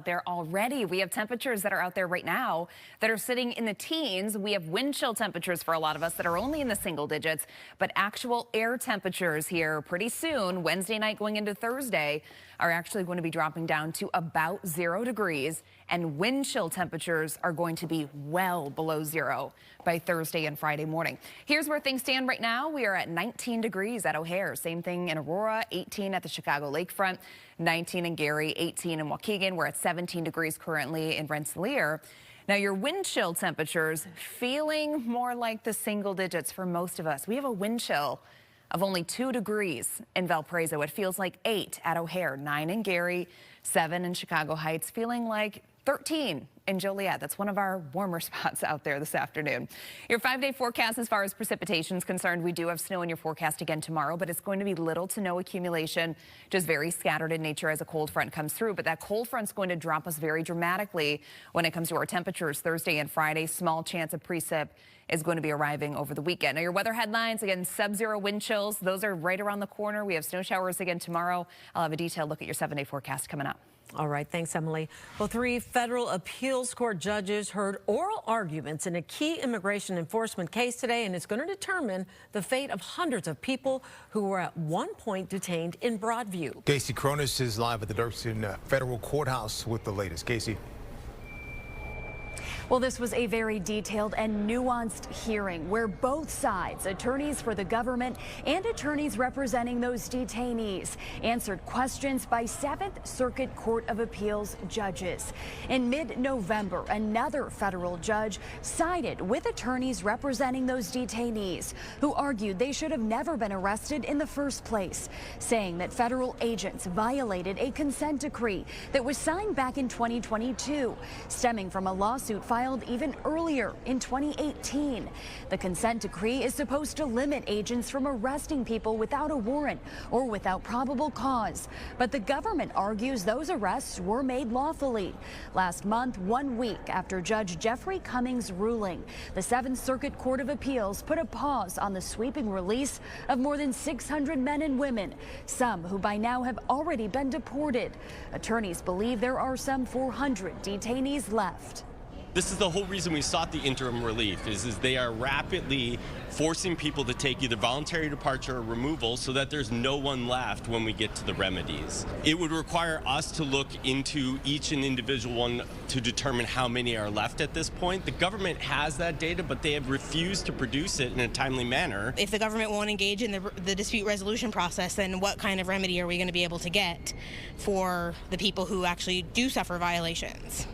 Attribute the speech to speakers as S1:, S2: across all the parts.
S1: There already. We have temperatures that are out there right now that are sitting in the teens. We have wind chill temperatures for a lot of us that are only in the single digits, but actual air temperatures here pretty soon, Wednesday night going into Thursday, are actually going to be dropping down to about 0 degrees, and wind chill temperatures are going to be well below 0 by Thursday and Friday morning. Here's where things stand right now. We are at 19 degrees at O'Hare, same thing in Aurora, 18 at the Chicago lakefront, 19 in Gary, 18 in Waukegan. We're at 17 degrees currently in Rensselaer. Now, your wind chill temperatures feeling more like the single digits for most of us. We have a wind chill of only 2 degrees in Valparaiso. It feels like 8 at O'Hare, 9 in Gary, 7 in Chicago Heights, feeling like 13 in Joliet. That's one of our warmer spots out there this afternoon. Your 5-day forecast as far as precipitation is concerned, we do have snow in your forecast again tomorrow, but it's going to be little to no accumulation, just very scattered in nature as a cold front comes through. But that cold front's going to drop us very dramatically when it comes to our temperatures Thursday and Friday. Small chance of precip is going to be arriving over the weekend. Now, your weather headlines, again, sub-zero wind chills. Those are right around the corner. We have snow showers again tomorrow. I'll have a detailed look at your 7-day forecast coming up.
S2: All right, thanks, Emily. Well, 3 federal appeals court judges heard oral arguments in a key immigration enforcement case today, and it's going to determine the fate of hundreds of people who were at one point detained in Broadview.
S3: Casey Cronus is live at the Durbin federal courthouse with the latest. Casey.
S4: Well, this was a very detailed and nuanced hearing where both sides, attorneys for the government and attorneys representing those detainees, answered questions by 7th Circuit Court of Appeals judges. In mid-November, another federal judge sided with attorneys representing those detainees who argued they should have never been arrested in the first place, saying that federal agents violated a consent decree that was signed back in 2022, stemming from a lawsuit filed even earlier in 2018. The consent decree is supposed to limit agents from arresting people without a warrant or without probable cause. But the government argues those arrests were made lawfully. Last month, 1 week after Judge Jeffrey Cummings' ruling, the 7th Circuit Court of Appeals put a pause on the sweeping release of more than 600 men and women, some who by now have already been deported. Attorneys believe there are some 400 detainees left.
S5: This is the whole reason we sought the interim relief, is they are rapidly forcing people to take either voluntary departure or removal so that there's no one left when we get to the remedies. It would require us to look into each and individual one to determine how many are left at this point. The government has that data, but they have refused to produce it in a timely manner.
S6: If the government won't engage in the dispute resolution process, then what kind of remedy are we going to be able to get for the people who actually do suffer violations?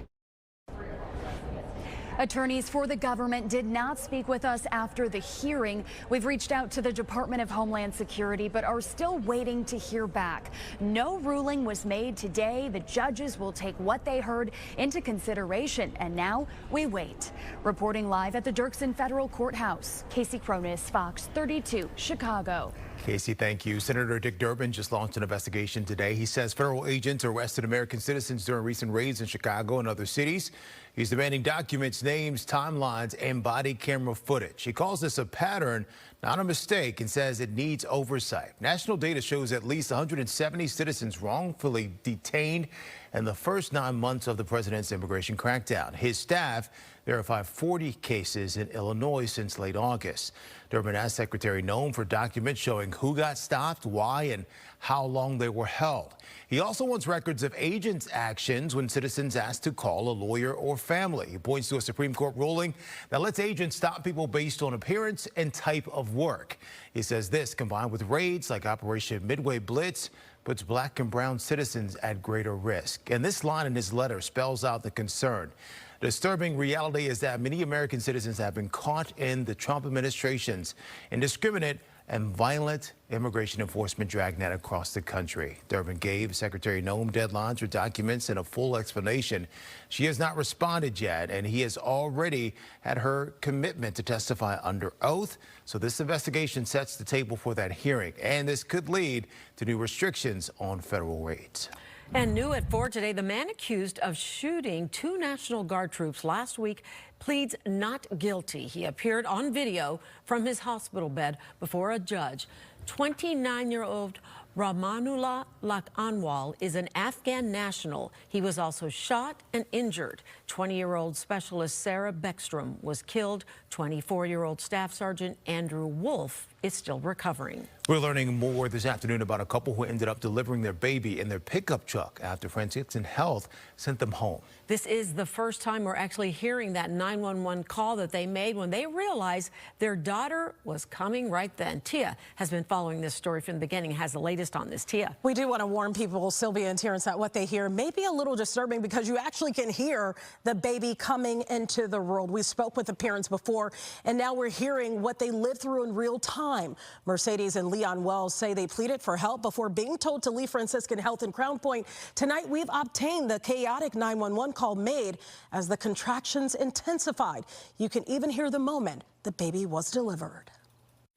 S4: Attorneys for the government did not speak with us after the hearing. We've reached out to the Department of Homeland Security, but are still waiting to hear back. No ruling was made today. The judges will take what they heard into consideration, and now we wait. Reporting live at the Dirksen Federal Courthouse, Casey Cronus, Fox 32, Chicago.
S3: Casey, thank you. Senator Dick Durbin just launched an investigation today. He says federal agents arrested American citizens during recent raids in Chicago and other cities. He's demanding documents, names, timelines, and body camera footage. He calls this a pattern, not a mistake, and says it needs oversight. National data shows at least 170 citizens wrongfully detained in the first 9 months of the president's immigration crackdown. His staff verified 40 cases in Illinois since late August. Durbin asked Secretary Noem for documents showing who got stopped, why, and how long they were held. He also wants records of agents' actions when citizens asked to call a lawyer or family. He points to a Supreme Court ruling that lets agents stop people based on appearance and type of work. He says this, combined with raids like Operation Midway Blitz, puts black and brown citizens at greater risk. And this line in his letter spells out the concern. The disturbing reality is that many American citizens have been caught in the Trump administration's indiscriminate and violent immigration enforcement dragnet across the country. Durbin gave Secretary Noem deadlines for documents and a full explanation. She has not responded yet, and he has already had her commitment to testify under oath. So this investigation sets the table for that hearing, and this could lead to new restrictions on federal raids.
S2: And new at 4 today, the man accused of shooting 2 National Guard troops last week pleads not guilty. He appeared on video from his hospital bed before a judge. 29-year-old Rahmanullah Lakanwal is an Afghan national. He was also shot and injured. 20-year-old specialist Sarah Beckstrom was killed. 24-year-old Staff Sergeant Andrew Wolf is still recovering.
S3: We're learning more this afternoon about a couple who ended up delivering their baby in their pickup truck after Franciscan Health sent them home.
S2: This is the first time we're actually hearing that 911 call that they made when they realized their daughter was coming right then. Tia has been following this story from the beginning, has the latest on this. Tia.
S7: We do want to warn people, Sylvia and Terrence, that what they hear may be a little disturbing because you actually can hear the baby coming into the world. We spoke with the parents before, and now we're hearing what they lived through in real time. Mercedes and Leon Wells say they pleaded for help before being told to leave Franciscan Health in Crown Point. Tonight, we've obtained the chaotic 911 call made as the contractions intensified. You can even hear the moment the baby was delivered.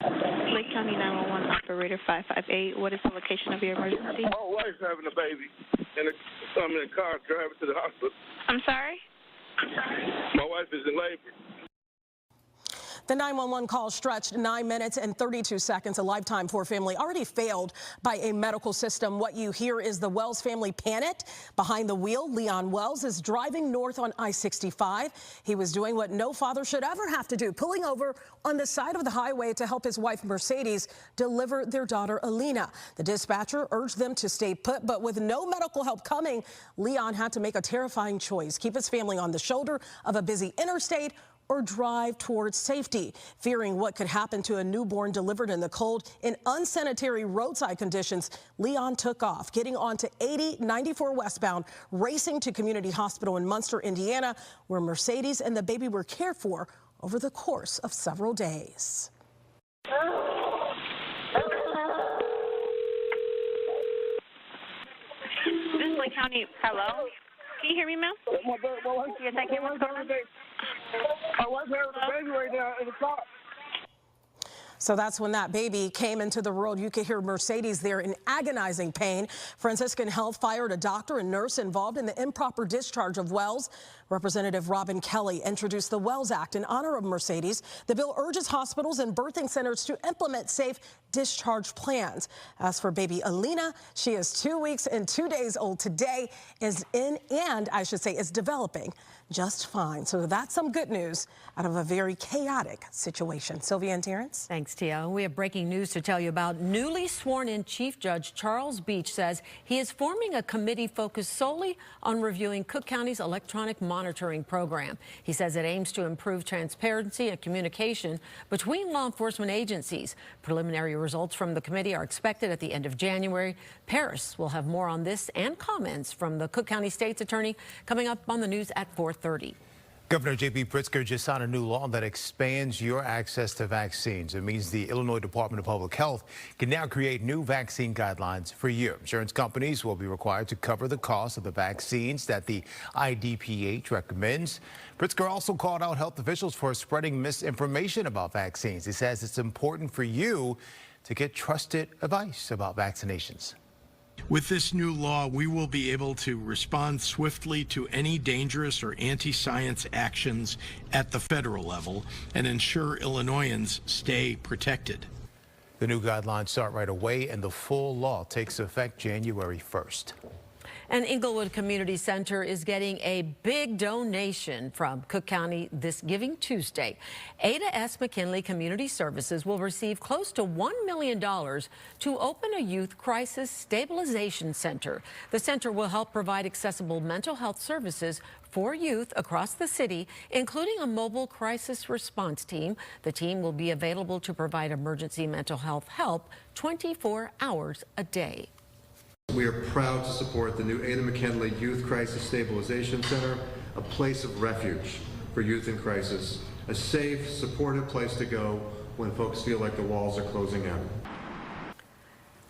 S8: Lake County 911 operator 558. What is the location of your emergency?
S9: My wife's having a baby, and I'm in a car driving to the hospital.
S8: I'm sorry?
S9: My wife is in labor.
S7: The 911 call stretched 9 minutes and 32 seconds, a lifetime for a family already failed by a medical system. What you hear is the Wells family panicked. Behind the wheel, Leon Wells is driving north on I-65. He was doing what no father should ever have to do, pulling over on the side of the highway to help his wife Mercedes deliver their daughter Alina. The dispatcher urged them to stay put, but with no medical help coming, Leon had to make a terrifying choice: keep his family on the shoulder of a busy interstate or drive towards safety. Fearing what could happen to a newborn delivered in the cold in unsanitary roadside conditions, Leon took off, getting onto 8094 westbound, racing to Community Hospital in Munster, Indiana, where Mercedes and the baby were cared for over the course of several days.
S8: This is Lake County. Hello? Can you hear me, ma'am?
S9: You're taking what's going on? My wife's having a baby right now in the car.
S7: So that's when that baby came into the world. You could hear Mercedes there in agonizing pain. Franciscan Health fired a doctor and nurse involved in the improper discharge of Wells. Representative Robin Kelly introduced the Wells Act in honor of Mercedes. The bill urges hospitals and birthing centers to implement safe discharge plans. As for baby Alina, she is 2 weeks and 2 days old today, is developing just fine. So that's some good news out of a very chaotic situation. Sylvia and Terrence.
S2: Thanks, Tia. We have breaking news to tell you about. Newly sworn-in Chief Judge Charles Beach says he is forming a committee focused solely on reviewing Cook County's electronic monitoring program. He says it aims to improve transparency and communication between law enforcement agencies. Preliminary results from the committee are expected at the end of January. Paris will have more on this and comments from the Cook County State's Attorney coming up on the news at 4:30.
S3: Governor J.B. Pritzker just signed a new law that expands your access to vaccines. It means the Illinois Department of Public Health can now create new vaccine guidelines for you. Insurance companies will be required to cover the cost of the vaccines that the IDPH recommends. Pritzker also called out health officials for spreading misinformation about vaccines. He says it's important for you to get trusted advice about vaccinations.
S10: With this new law, we will be able to respond swiftly to any dangerous or anti-science actions at the federal level and ensure Illinoisans stay protected.
S3: The new guidelines start right away, and the full law takes effect January 1st.
S2: And Inglewood Community Center is getting a big donation from Cook County this Giving Tuesday. Ada S. McKinley Community Services will receive close to $1 million to open a youth crisis stabilization center. The center will help provide accessible mental health services for youth across the city, including a mobile crisis response team. The team will be available to provide emergency mental health help 24 hours a day.
S11: We are proud to support the new Ada McKinley Youth Crisis Stabilization Center, a place of refuge for youth in crisis, a safe, supportive place to go when folks feel like the walls are closing in.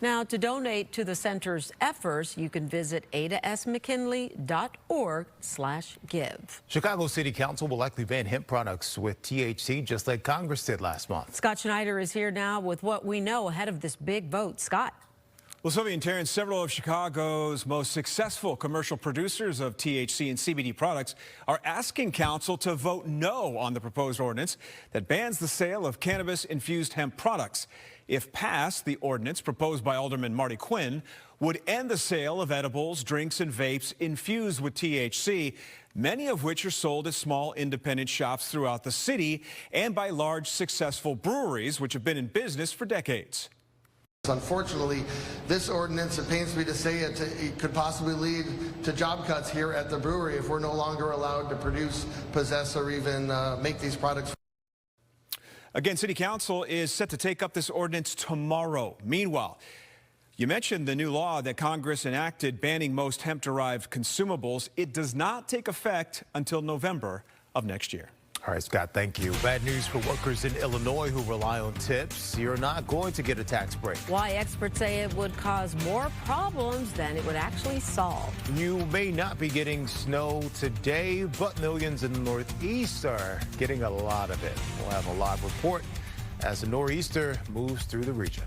S2: Now, to donate to the center's efforts, you can visit adasmckinley.org/give.
S3: Chicago City Council will likely ban hemp products with THC, just like Congress did last month.
S2: Scott Schneider is here now with what we know ahead of this big vote. Scott.
S12: Well, Sylvia and Terrence, several of Chicago's most successful commercial producers of THC and CBD products are asking council to vote no on the proposed ordinance that bans the sale of cannabis-infused hemp products. If passed, the ordinance proposed by Alderman Marty Quinn would end the sale of edibles, drinks, and vapes infused with THC, many of which are sold at small independent shops throughout the city and by large successful breweries which have been in business for decades.
S13: Unfortunately, this ordinance, it pains me to say it could possibly lead to job cuts here at the brewery if we're no longer allowed to produce, possess, or even make these products.
S12: Again, City Council is set to take up this ordinance tomorrow. Meanwhile, you mentioned the new law that Congress enacted banning most hemp-derived consumables. It does not take effect until November of next year.
S3: All right, Scott, thank you. Bad news for workers in Illinois who rely on tips. You're not going to get a tax break.
S2: Why experts say it would cause more problems than it would actually solve.
S3: You may not be getting snow today, but millions in the Northeast are getting a lot of it. We'll have a live report as the nor'easter moves through the region.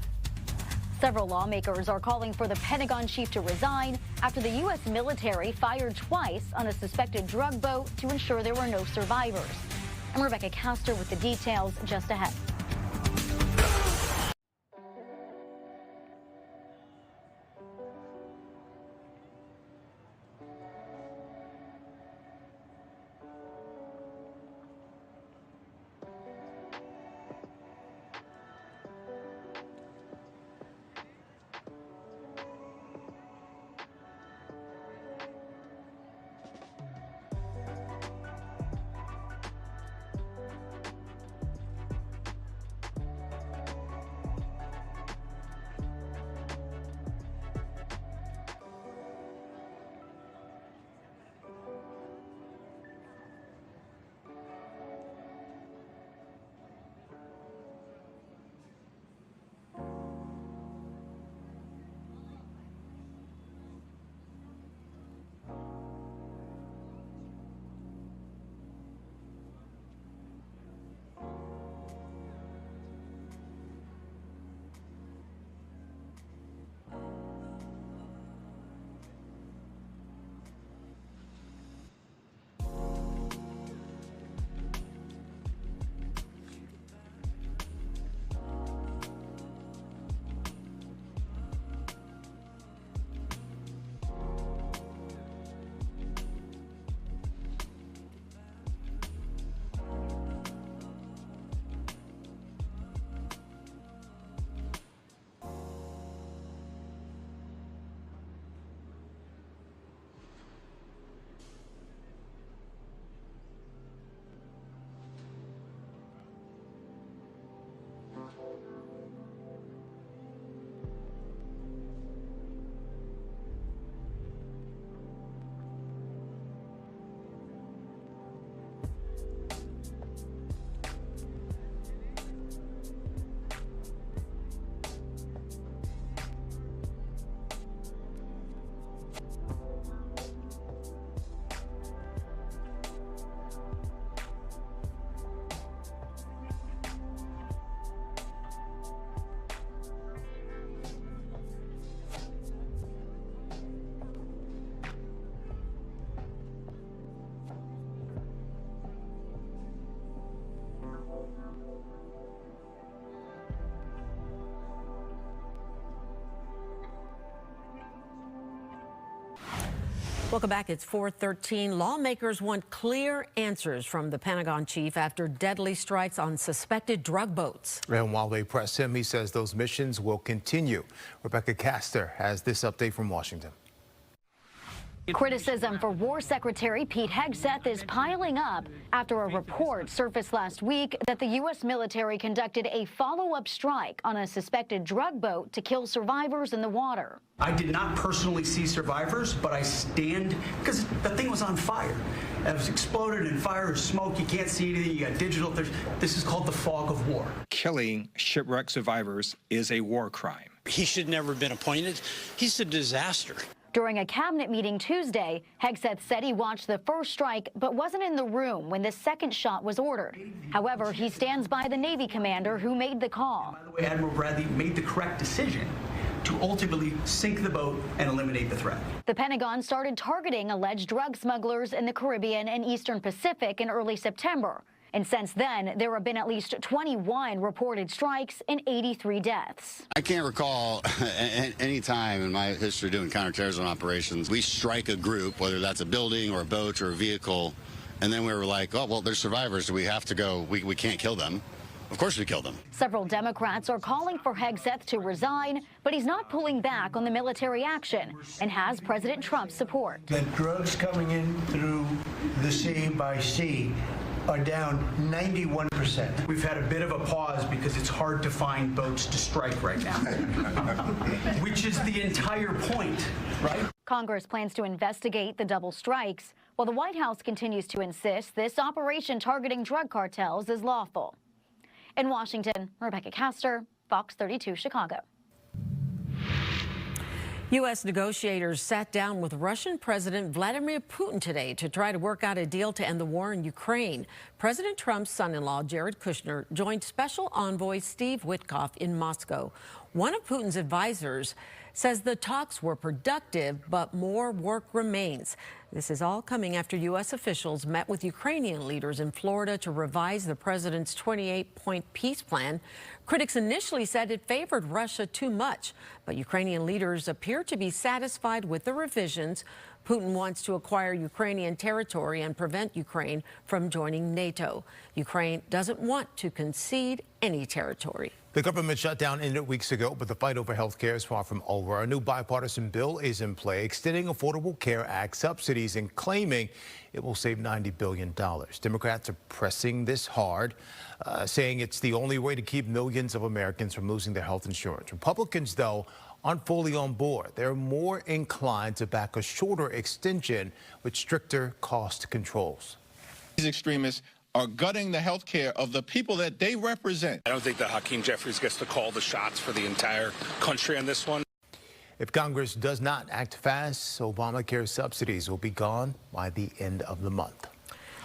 S14: Several lawmakers are calling for the Pentagon chief to resign after the U.S. military fired twice on a suspected drug boat to ensure there were no survivors. I'm Rebecca Castor with the details just ahead.
S2: Welcome back. It's 4:13. Lawmakers want clear answers from the Pentagon chief after deadly strikes on suspected drug boats.
S3: And while they press him, he says those missions will continue. Rebecca Castor has this update from Washington.
S14: Criticism for War Secretary Pete Hegseth is piling up after a report surfaced last week that the U.S. military conducted a follow-up strike on a suspected drug boat to kill survivors in the water.
S15: I did not personally see survivors, but I stand because the thing was on fire. It was exploded in fire, smoke. You can't see anything. You got digital. This is called the fog of war.
S16: Killing shipwreck survivors is a war crime.
S17: He should never have been appointed. He's a disaster.
S14: During a cabinet meeting Tuesday, Hegseth said he watched the first strike but wasn't in the room when the second shot was ordered. However, he stands by the Navy commander who made the call.
S15: By the way, Admiral Bradley made the correct decision to ultimately sink the boat and eliminate the threat.
S14: The Pentagon started targeting alleged drug smugglers in the Caribbean and Eastern Pacific in early September. And since then, there have been at least 21 reported strikes and 83 deaths.
S18: I can't recall any time in my history doing counterterrorism operations, we strike a group, whether that's a building or a boat or a vehicle, and then we were like, oh, well, they're survivors. Do we have to go? We can't kill them. Of course we kill them.
S14: Several Democrats are calling for Hegseth to resign, but he's not pulling back on the military action and has President Trump's support.
S19: The drugs coming in through the sea by sea are down 91%.
S15: We've had a bit of a pause because it's hard to find boats to strike right now, which is the entire point, right?
S14: Congress plans to investigate the double strikes, while the White House continues to insist this operation targeting drug cartels is lawful. In Washington, Rebecca Castor, Fox 32 Chicago.
S2: U.S. negotiators sat down with Russian President Vladimir Putin today to try to work out a deal to end the war in Ukraine. President Trump's son-in-law, Jared Kushner, joined Special Envoy Steve Witkoff in Moscow. One of Putin's advisors says the talks were productive, but more work remains. This is all coming after U.S. officials met with Ukrainian leaders in Florida to revise the president's 28-point peace plan. Critics initially said it favored Russia too much, but Ukrainian leaders appear to be satisfied with the revisions. Putin wants to acquire Ukrainian territory and prevent Ukraine from joining NATO. Ukraine doesn't want to concede any territory.
S3: The government shutdown ended weeks ago, but the fight over health care is far from over. A new bipartisan bill is in play, extending Affordable Care Act subsidies and claiming it will save $90 billion. Democrats are pressing this hard, saying it's the only way to keep millions of Americans from losing their health insurance. Republicans, though, aren't fully on board. They're more inclined to back a shorter extension with stricter cost controls.
S20: These extremists are gutting the health care of the people that they represent.
S21: I don't think that Hakeem Jeffries gets to call the shots for the entire country on this one.
S3: If Congress does not act fast, Obamacare subsidies will be gone by the end of the month.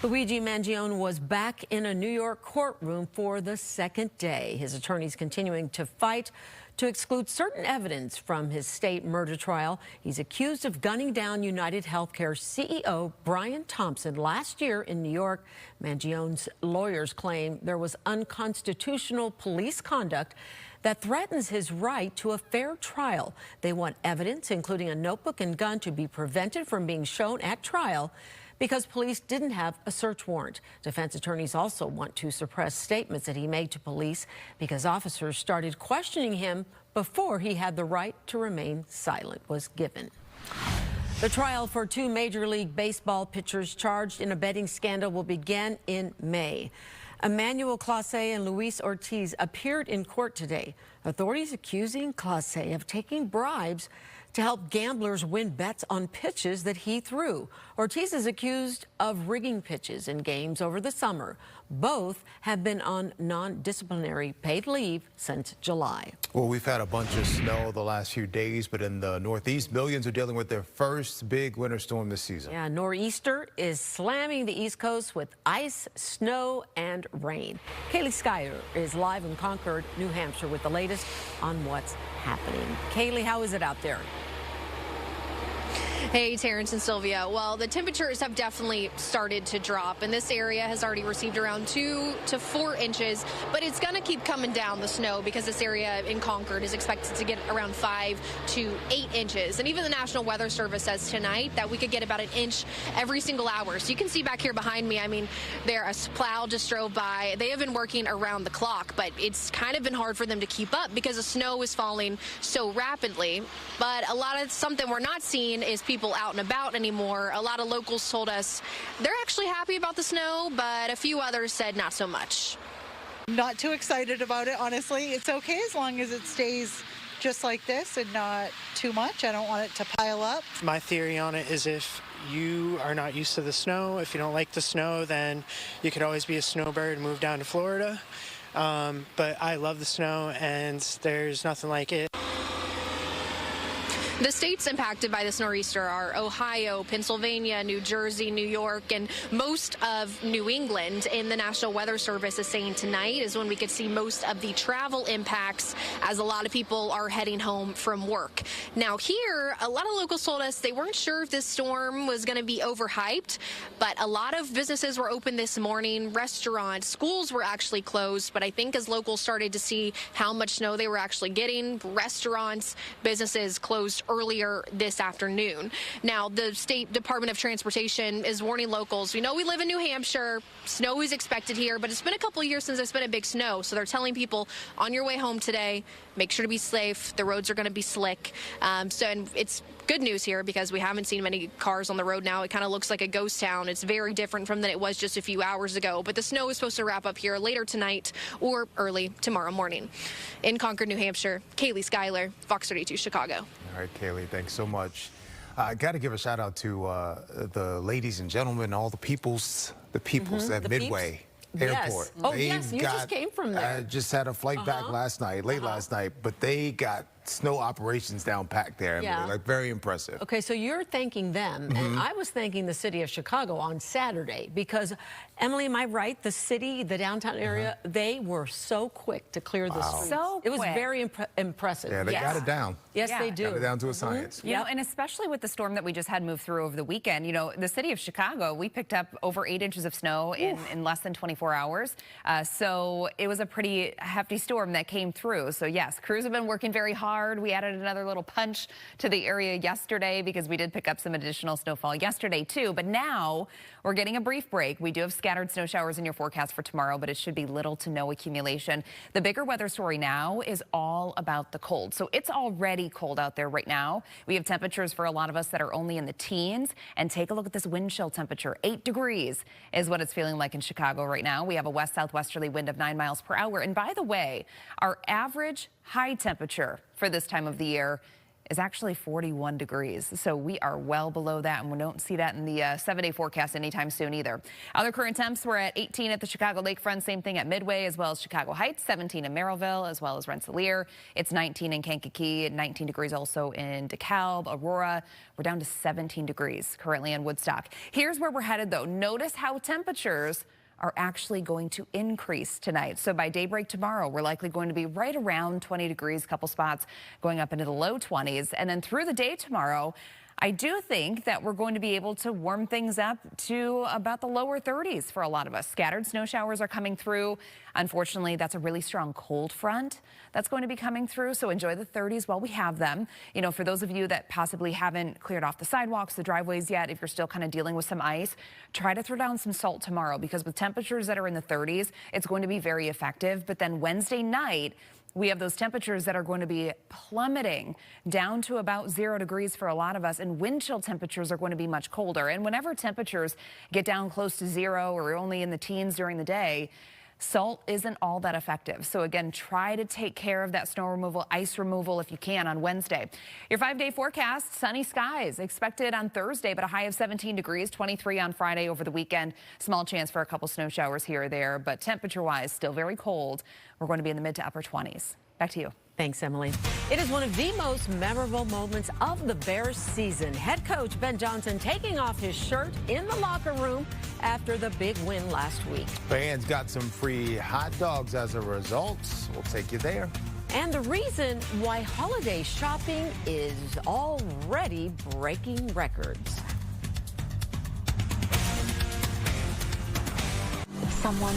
S2: Luigi Mangione was back in a New York courtroom for the second day. His attorneys continuing to fight to exclude certain evidence from his state murder trial. He's accused of gunning down United Healthcare CEO Brian Thompson last year in New York. Mangione's lawyers claim there was unconstitutional police conduct that threatens his right to a fair trial. They want evidence, including a notebook and gun, to be prevented from being shown at trial because police didn't have a search warrant. Defense attorneys also want to suppress statements that he made to police because officers started questioning him before he had the right to remain silent was given. The trial for two Major League Baseball pitchers charged in a betting scandal will begin in May. Emmanuel Clase and Luis Ortiz appeared in court today. Authorities accusing Clase of taking bribes to help gamblers win bets on pitches that he threw. Ortiz is accused of rigging pitches in games over the summer. Both have been on non-disciplinary paid leave since July.
S3: Well, we've had a bunch of snow the last few days, but in the Northeast, millions are dealing with their first big winter storm this season.
S2: Yeah, nor'easter is slamming the East Coast with ice, snow, and rain. Kaylee Schuyler is live in Concord, New Hampshire with the latest on what's happening. Kaylee, how is it out there?
S22: Hey, Terrence and Sylvia. Well, the temperatures have definitely started to drop, and this area has already received around 2 to 4 inches, but it's going to keep coming down, the snow, because this area in Concord is expected to get around 5 to 8 inches. And even the National Weather Service says tonight that we could get about an inch every single hour. So you can see back here behind me, I mean, a plow just drove by. They have been working around the clock, but it's kind of been hard for them to keep up because the snow is falling so rapidly. But something we're not seeing is people out and about anymore. A lot of locals told us they're actually happy about the snow, but a few others said not so much.
S23: Not too excited about it, honestly. It's okay as long as it stays just like this and not too much. I don't want it to pile up.
S24: My theory on it is if you are not used to the snow, if you don't like the snow, then you could always be a snowbird and move down to Florida. But I love the snow and there's nothing like it.
S22: The states impacted by this nor'easter are Ohio, Pennsylvania, New Jersey, New York, and most of New England. And the National Weather Service is saying tonight is when we could see most of the travel impacts as a lot of people are heading home from work. Now here, a lot of locals told us they weren't sure if this storm was going to be overhyped, but a lot of businesses were open this morning. Restaurants, schools were actually closed, but I think as locals started to see how much snow they were actually getting, restaurants, businesses closed earlier this afternoon. Now, the State Department of Transportation is warning locals. We know we live in New Hampshire. Snow is expected here, but it's been a couple of years since there's been a big snow. So they're telling people on your way home today, make sure to be safe. The roads are going to be slick. And it's good news here because we haven't seen many cars on the road now. It kind of looks like a ghost town. It's very different from than it was just a few hours ago. But the snow is supposed to wrap up here later tonight or early tomorrow morning. In Concord, New Hampshire, Kaylee Schuyler, Fox 32 Chicago.
S3: All right, Kaylee, thanks so much. I got to give a shout out to the ladies and gentlemen, all the peoples at Midway Airport.
S2: Yes. Oh, yes, you just came from there.
S3: I just had a flight back last night, late last night, but they got snow operations down packed there.
S2: Yeah.
S3: Like very impressive.
S2: Okay, so you're thanking them, and I was thanking the city of Chicago on Saturday because, Emily, am I right? The city, the downtown area, they were so quick to clear the streets.
S1: So
S2: it was
S1: quick.
S2: very impressive.
S3: Yeah, they got it down.
S2: Yes, they do.
S3: Got it down to a science.
S1: You know, and especially with the storm that we just had move through over the weekend, you know, the city of Chicago, we picked up over 8 inches of snow in less than 24 hours. So it was a pretty hefty storm that came through. So yes, crews have been working very hard. We added another little punch to the area yesterday because we did pick up some additional snowfall yesterday too. But now we're getting a brief break. We do have scattered snow showers in your forecast for tomorrow, but it should be little to no accumulation. The bigger weather story now is all about the cold. So it's already cold out there right now. We have temperatures for a lot of us that are only in the teens. And take a look at this wind chill temperature. 8 degrees is what it's feeling like in Chicago right now. We have a west-southwesterly wind of 9 miles per hour. And by the way, our average high temperature for this time of the year is actually 41 degrees. So we are well below that, and we don't see that in the 7-day forecast anytime soon either. Other current temps, we're at 18 at the Chicago Lakefront, same thing at Midway, as well as Chicago Heights, 17 in Merrillville, as well as Rensselaer. It's 19 in Kankakee, 19 degrees also in DeKalb, Aurora. We're down to 17 degrees currently in Woodstock. Here's where we're headed, though. Notice how temperatures are actually going to increase tonight. So by daybreak tomorrow, we're likely going to be right around 20 degrees, couple spots going up into the low 20s. And then through the day tomorrow, I do think that we're going to be able to warm things up to about the lower 30s for a lot of us. Scattered snow showers are coming through. Unfortunately, that's a really strong cold front that's going to be coming through. So enjoy the 30s while we have them. You know, for those of you that possibly haven't cleared off the sidewalks, the driveways yet, if you're still kind of dealing with some ice, try to throw down some salt tomorrow because with temperatures that are in the 30s, it's going to be very effective. But then Wednesday night, we have those temperatures that are going to be plummeting down to about 0 degrees for a lot of us, and wind chill temperatures are going to be much colder. And whenever temperatures get down close to 0 or only in the teens during the day, salt isn't all that effective. So again, try to take care of that snow removal, ice removal if you can on Wednesday. Your 5-day forecast, sunny skies expected on Thursday, but a high of 17 degrees, 23 on Friday over the weekend. Small chance for a couple snow showers here or there, but temperature-wise, still very cold. We're going to be in the mid to upper 20s. Back to you.
S2: Thanks, Emily. It is one of the most memorable moments of the Bears season. Head coach Ben Johnson taking off his shirt in the locker room after the big win last week.
S3: Fans got some free hot dogs as a result. We'll take you there.
S2: And the reason why holiday shopping is already breaking records.
S14: Someone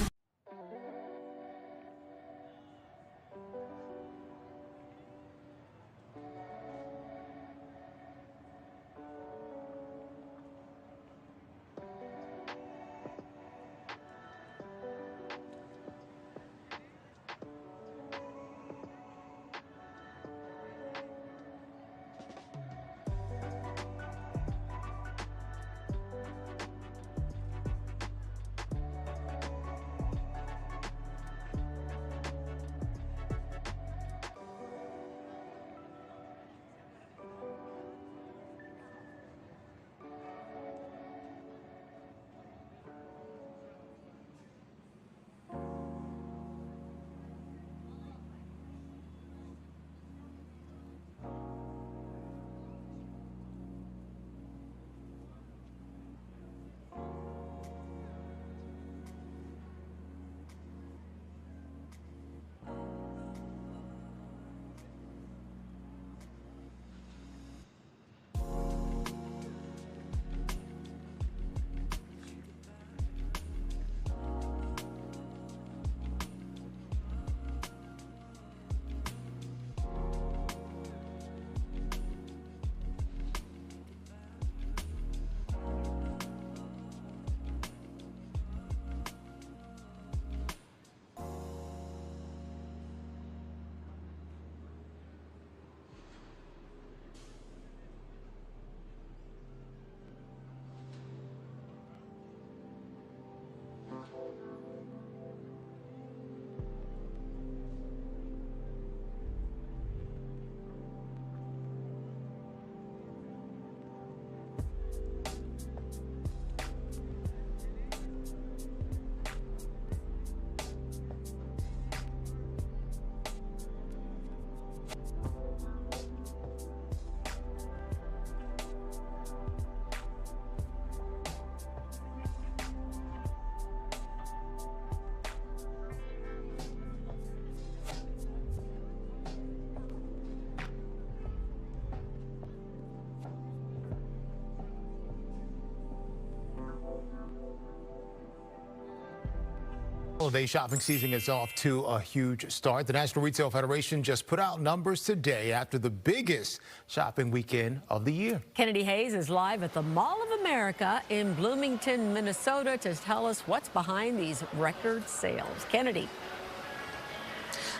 S3: Holiday shopping season is off to a huge start. The National Retail Federation just put out numbers today after the biggest shopping weekend of the year.
S2: Kennedy Hayes is live at the Mall of America in Bloomington, Minnesota to tell us what's behind these record sales. Kennedy.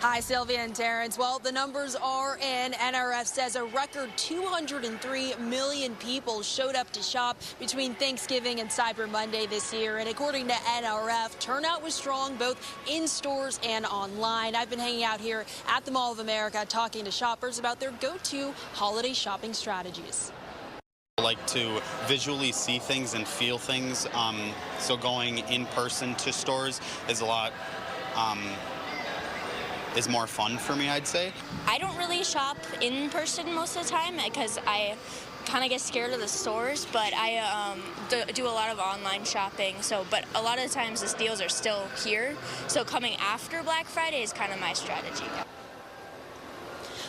S4: Hi, Sylvia and Terrence. Well, the numbers are in. NRF says a record 203 million people showed up to shop between Thanksgiving and Cyber Monday this year. And according to NRF, turnout was strong both in stores and online. I've been hanging out here at the Mall of America talking to shoppers about their go-to holiday shopping strategies.
S5: I like to visually see things and feel things. So going in person to stores is a lot is more fun for me, I'd say.
S6: I don't really shop in person most of the time because I kind of get scared of the stores, but I do a lot of online shopping. But a lot of the times the deals are still here, so coming after Black Friday is kind of my strategy.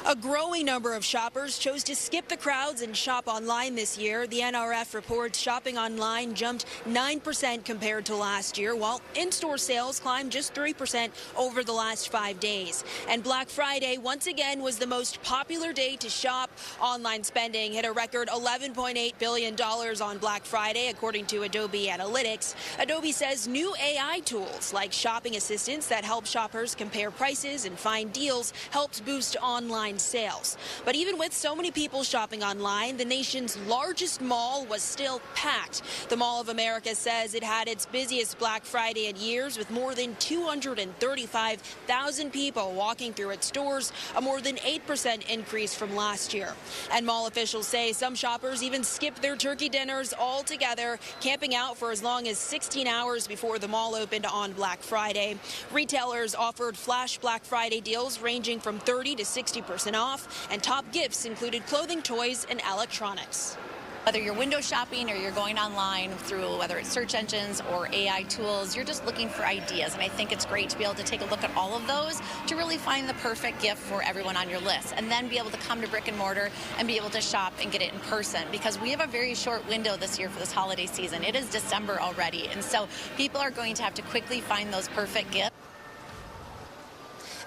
S4: A growing number of shoppers chose to skip the crowds and shop online this year. The NRF reports shopping online jumped 9% compared to last year, while in-store sales climbed just 3% over the last 5 days. And Black Friday, once again, was the most popular day to shop. Online spending hit a record $11.8 billion on Black Friday, according to Adobe Analytics. Adobe says new AI tools like shopping assistants that help shoppers compare prices and find deals helps boost online sales. But even with so many people shopping online, the nation's largest mall was still packed. The Mall of America says it had its busiest Black Friday in years, with more than 235,000 people walking through its doors, a more than 8% increase from last year. And mall officials say some shoppers even skipped their turkey dinners altogether, camping out for as long as 16 hours before the mall opened on Black Friday. Retailers offered flash Black Friday deals ranging from 30 to 60% off, and top gifts included clothing, toys, and electronics.
S8: Whether you're window shopping or you're going online through whether it's search engines or AI tools, you're just looking for ideas. And I think it's great to be able to take a look at all of those to really find the perfect gift for everyone on your list, and then be able to come to brick and mortar and be able to shop and get it in person, because we have a very short window this year for this holiday season. It is December already, and so people are going to have to quickly find those perfect gifts.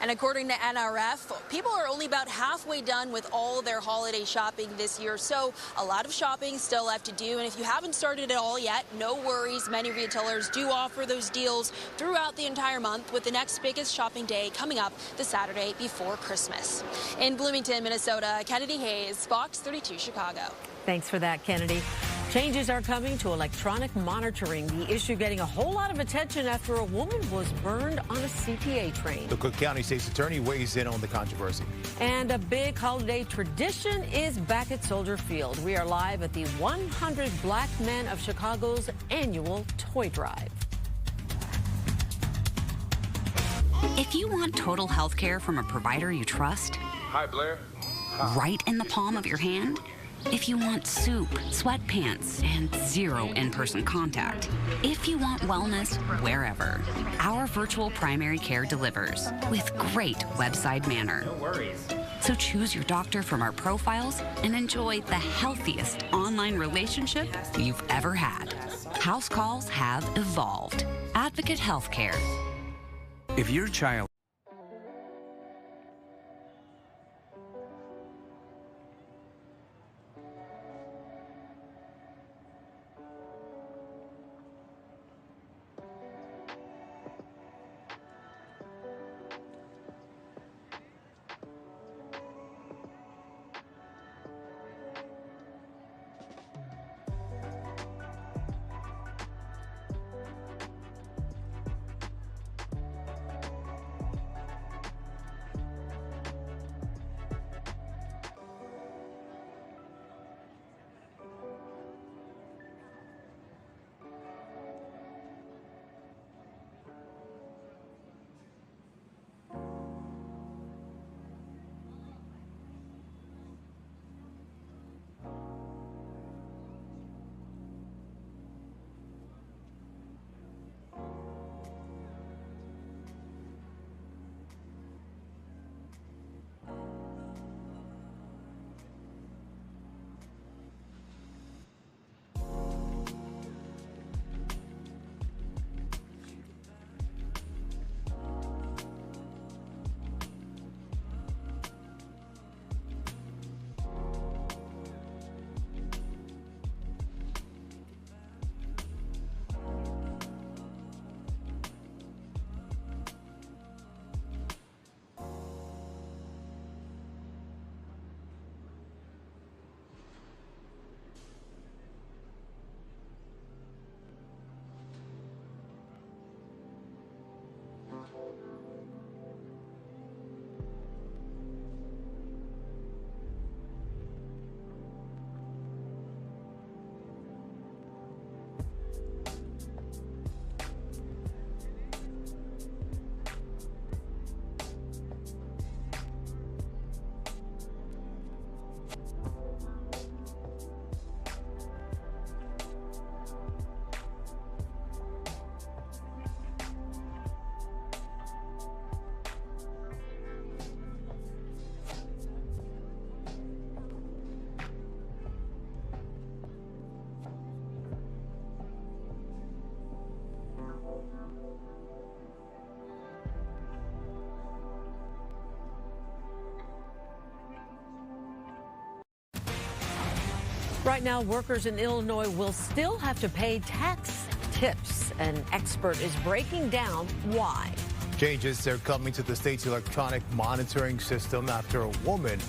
S4: And according to NRF, people are only about halfway done with all their holiday shopping this year. So a lot of shopping still left to do. And if you haven't started it all yet, no worries. Many retailers do offer those deals throughout the entire month, with the next biggest shopping day coming up the Saturday before Christmas. In Bloomington, Minnesota, Kennedy Hayes, Fox 32 Chicago.
S2: Thanks for that, Kennedy. Changes are coming to electronic monitoring, the issue getting a whole lot of attention after a woman was burned on a CTA train.
S3: The Cook County State's Attorney weighs in on the controversy.
S2: And a big holiday tradition is back at Soldier Field. We are live at the 100 Black Men of Chicago's annual toy drive.
S25: If you want total health care from a provider you trust,
S26: hi, Blair. Hi.
S25: Right in the palm of your hand, if you want soup, sweatpants, and zero in-person contact. If you want wellness wherever, our virtual primary care delivers with great website manner.
S26: No worries.
S25: So choose your doctor from our profiles and enjoy the healthiest online relationship you've ever had. House calls have evolved. Advocate Healthcare.
S27: If your child
S2: Right now, workers in Illinois will still have to pay tax tips. An expert is breaking down why.
S3: Changes are coming to the state's electronic monitoring system after a woman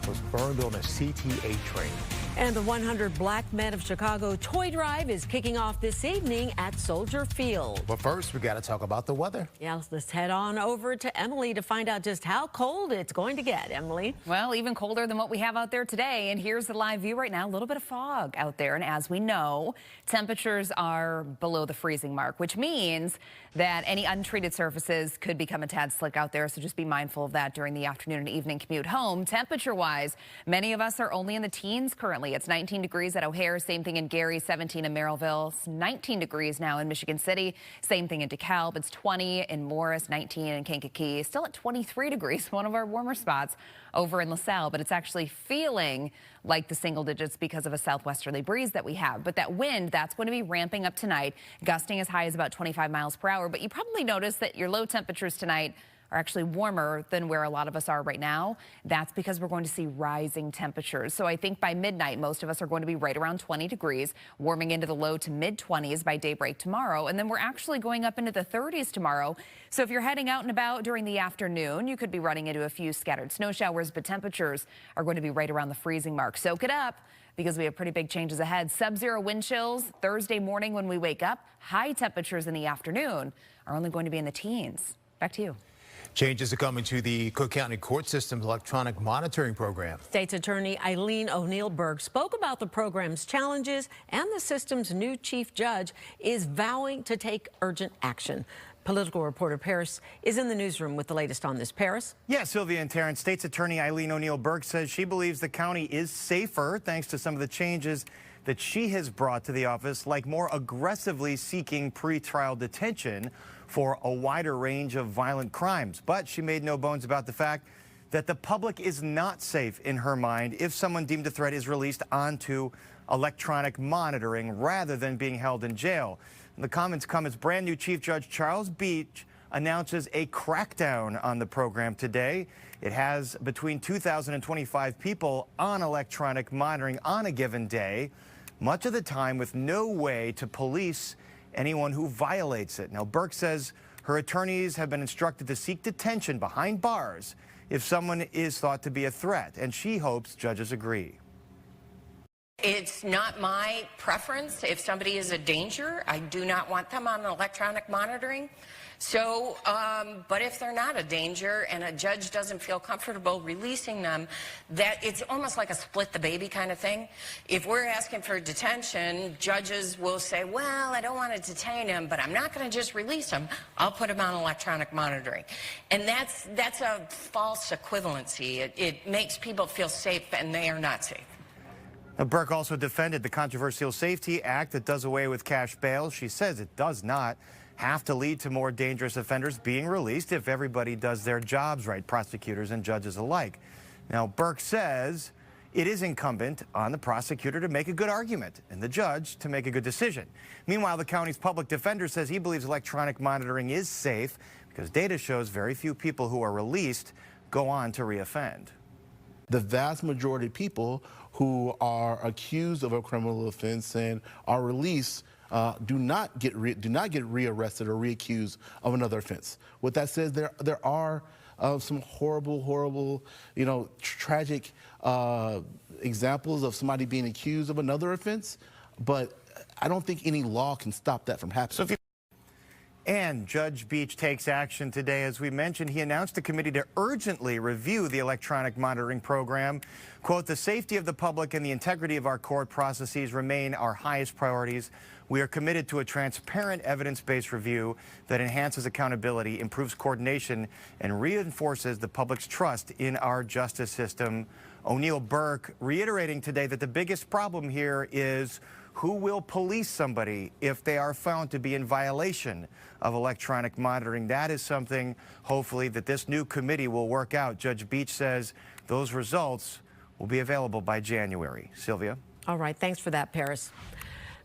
S3: was burned on a CTA train.
S2: And the 100 Black Men of Chicago toy drive is kicking off this evening at Soldier Field.
S3: But first, we got to talk about the weather.
S2: Yeah, let's head on over to Emily to find out just how cold it's going to get. Emily?
S1: Well, even colder than what we have out there today. And here's the live view right now. A little bit of fog out there. And as we know, temperatures are below the freezing mark, which means that any untreated surfaces could become a tad slick out there. So just be mindful of that during the afternoon and evening commute home. Temperature-wise, many of us are only in the teens currently. It's 19 degrees at O'Hare, same thing in Gary, 17 in Merrillville, 19 degrees now in Michigan City, same thing in DeKalb. It's 20 in Morris, 19 in Kankakee, still at 23 degrees, one of our warmer spots over in LaSalle, but it's actually feeling like the single digits because of a southwesterly breeze that we have. But that wind, that's going to be ramping up tonight, gusting as high as about 25 miles per hour. But you probably noticed that your low temperatures tonight are actually warmer than where a lot of us are right now. That's because we're going to see rising temperatures. So I think by midnight, most of us are going to be right around 20 degrees, warming into the low to mid 20s by daybreak tomorrow. And then we're actually going up into the 30s tomorrow. So if you're heading out and about during the afternoon, you could be running into a few scattered snow showers, but temperatures are going to be right around the freezing mark. Soak it up, because we have pretty big changes ahead. Sub-zero wind chills Thursday morning when we wake up. High temperatures in the afternoon are only going to be in the teens. Back to you.
S3: Changes are coming to the Cook County Court System's electronic monitoring program.
S2: State's Attorney Eileen O'Neill Berg spoke about the program's challenges, and the system's new chief judge is vowing to take urgent action. Political reporter Paris is in the newsroom with the latest on this. Paris?
S7: Yeah, Sylvia and Terrence, State's Attorney Eileen O'Neill Berg says she believes the county is safer thanks to some of the changes that she has brought to the office, like more aggressively seeking pretrial detention for a wider range of violent crimes. But she made no bones about the fact that the public is not safe in her mind if someone deemed a threat is released onto electronic monitoring rather than being held in jail. And the comments come as brand new Chief Judge Charles Beach announces a crackdown on the program today. It has between 2,000 and 25 people on electronic monitoring on a given day, much of the time with no way to police anyone who violates it. Now, Burke says her attorneys have been instructed to seek detention behind bars if someone is thought to be a threat, and she hopes judges agree.
S9: It's not my preference. If somebody is a danger, I do not want them on electronic monitoring. So, but if they're not a danger and a judge doesn't feel comfortable releasing them, that it's almost like a split the baby kind of thing. If we're asking for detention, judges will say, well, I don't want to detain him, but I'm not going to just release him. I'll put him on electronic monitoring. And that's a false equivalency. It makes people feel safe, and they are not safe.
S7: Burke also defended the controversial Safety Act that does away with cash bail. She says it does not have to lead to more dangerous offenders being released if everybody does their jobs right, prosecutors and judges alike. Now, Burke says it is incumbent on the prosecutor to make a good argument and the judge to make a good decision. Meanwhile, the county's public defender says he believes electronic monitoring is safe because data shows very few people who are released go on to reoffend.
S10: The vast majority of people who are accused of a criminal offense and are released do not get rearrested or reaccused of another offense. What that says, there are some horrible, tragic examples of somebody being accused of another offense, but I don't think any law can stop that from happening.
S7: And Judge Beach takes action today. As we mentioned, he announced a committee to urgently review the electronic monitoring program. Quote, the safety of the public and the integrity of our court processes remain our highest priorities. We are committed to a transparent, evidence-based review that enhances accountability, improves coordination, and reinforces the public's trust in our justice system. O'Neill Burke reiterating today that the biggest problem here is who will police somebody if they are found to be in violation of electronic monitoring. That is something, hopefully, that this new committee will work out. Judge Beach says those results will be available by January. Sylvia?
S2: All right. Thanks for that, Paris.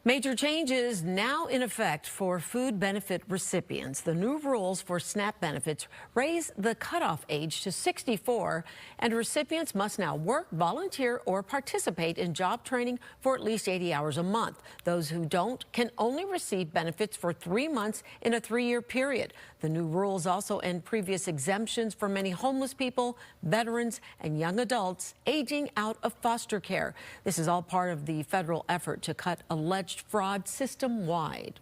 S2: Major changes now in effect for food benefit recipients. The new rules for SNAP benefits raise the cutoff age to 64, and recipients must now work, volunteer, or participate in job training for at least 80 hours a month. Those who don't can only receive benefits for 3 months in a 3-year period. The new rules also end previous exemptions for many homeless people, veterans, and young adults aging out of foster care. This is all part of the federal effort to cut alleged fraud system-wide.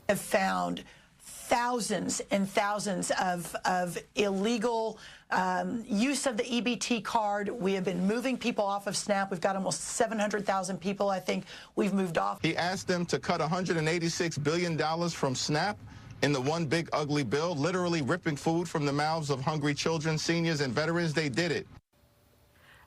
S11: Have found thousands and thousands of illegal use of the EBT card. We have been moving people off of SNAP. We've got almost 700,000 people, I think, we've moved off.
S20: He asked them to cut $186 billion from SNAP in the one big ugly bill, literally ripping food from the mouths of hungry children, seniors, and veterans. They did it.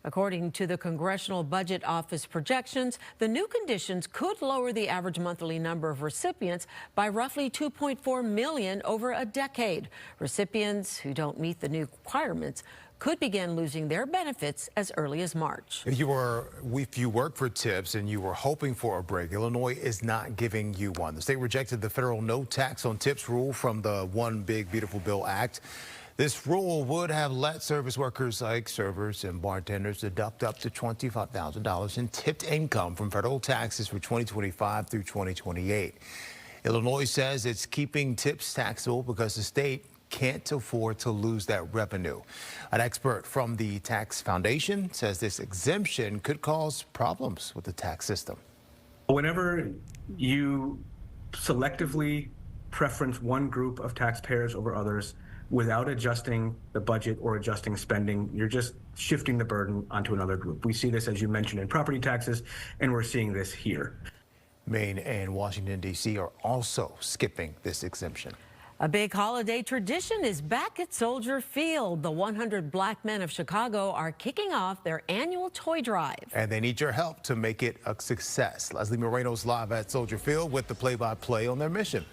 S2: According to the Congressional Budget Office projections, the new conditions could lower the average monthly number of recipients by roughly 2.4 million over a decade. Recipients who don't meet the new requirements could begin losing their benefits as early as March.
S3: If you work for tips and you were hoping for a break, Illinois is not giving you one. The state rejected the federal no tax on tips rule from the One Big Beautiful Bill Act. This rule would have let service workers like servers and bartenders deduct up to $25,000 in tipped income from federal taxes for 2025 through 2028. Illinois says it's keeping tips taxable because the state can't afford to lose that revenue. An expert from the Tax Foundation says this exemption could cause problems with the tax system.
S12: Whenever you selectively preference one group of taxpayers over others, without adjusting the budget or adjusting spending, you're just shifting the burden onto another group. We see this, as you mentioned, in property taxes, and we're seeing this here.
S3: Maine and Washington, D.C. are also skipping this exemption.
S2: A big holiday tradition is back at Soldier Field. The 100 Black Men of Chicago are kicking off their annual toy drive.
S3: And they need your help to make it a success. Leslie Moreno's live at Soldier Field with the play-by-play on their mission.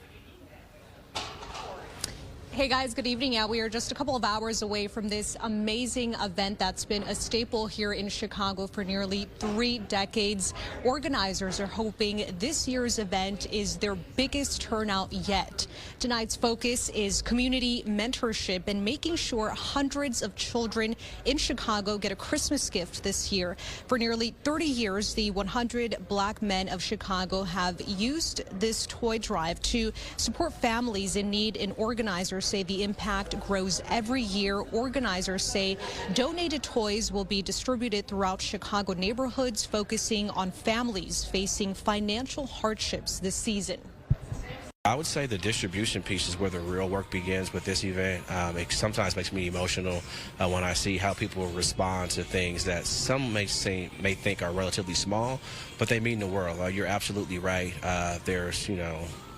S13: Hey guys, good evening. Yeah, we are just a couple of hours away from this amazing event that's been a staple here in Chicago for nearly 3 decades. Organizers are hoping this year's event is their biggest turnout yet. Tonight's focus is community mentorship and making sure hundreds of children in Chicago get a Christmas gift this year. For nearly 30 years, the 100 Black Men of Chicago have used this toy drive to support families in need, and organizers say the impact grows every year. Organizers say donated toys will be distributed throughout Chicago neighborhoods, focusing on families facing financial hardships this season.
S16: I would say the distribution piece is where the real work begins with this event. It sometimes makes me emotional when I see how people respond to things that some may think are relatively small, but they mean the world. You're absolutely right.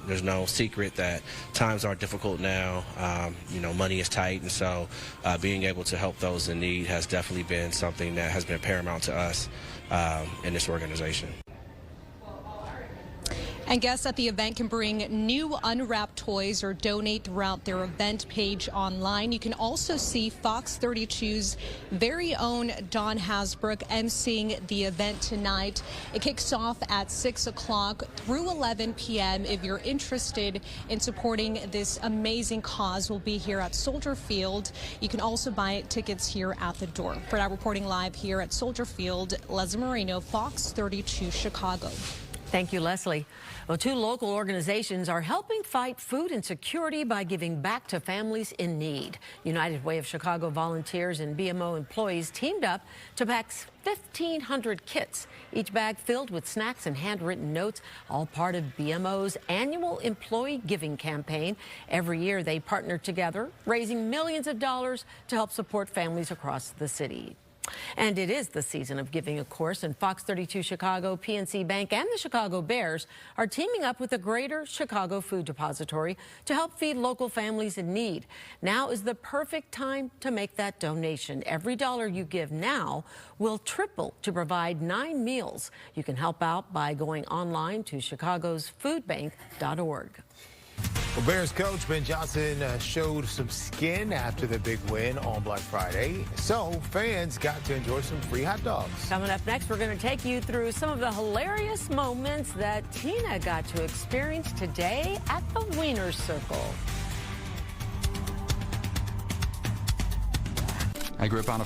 S16: There's no secret that times are difficult now. Money is tight, and so being able to help those in need has definitely been something that has been paramount to us in this organization.
S13: And guests at the event can bring new unwrapped toys or donate throughout their event page online. You can also see Fox 32's very own Don Hasbrook emceeing the event tonight. It kicks off at 6 o'clock through 11 p.m. If you're interested in supporting this amazing cause, we'll be here at Soldier Field. You can also buy tickets here at the door. For now, reporting live here at Soldier Field, Leslie Moreno, Fox 32 Chicago.
S2: Thank you, Leslie. Well, 2 local organizations are helping fight food insecurity by giving back to families in need. United Way of Chicago volunteers and BMO employees teamed up to pack 1,500 kits, each bag filled with snacks and handwritten notes, all part of BMO's annual employee giving campaign. Every year they partner together, raising millions of dollars to help support families across the city. And it is the season of giving, of course, and Fox 32 Chicago, PNC Bank, and the Chicago Bears are teaming up with the Greater Chicago Food Depository to help feed local families in need. Now is the perfect time to make that donation. Every dollar you give now will triple to provide 9 meals. You can help out by going online to chicagosfoodbank.org.
S3: Well, Bears coach Ben Johnson showed some skin after the big win on Black Friday, so fans got to enjoy some free hot dogs.
S2: Coming up next, we're going to take you through some of the hilarious moments that Tina got to experience today at the Wiener Circle.
S15: I grew up on a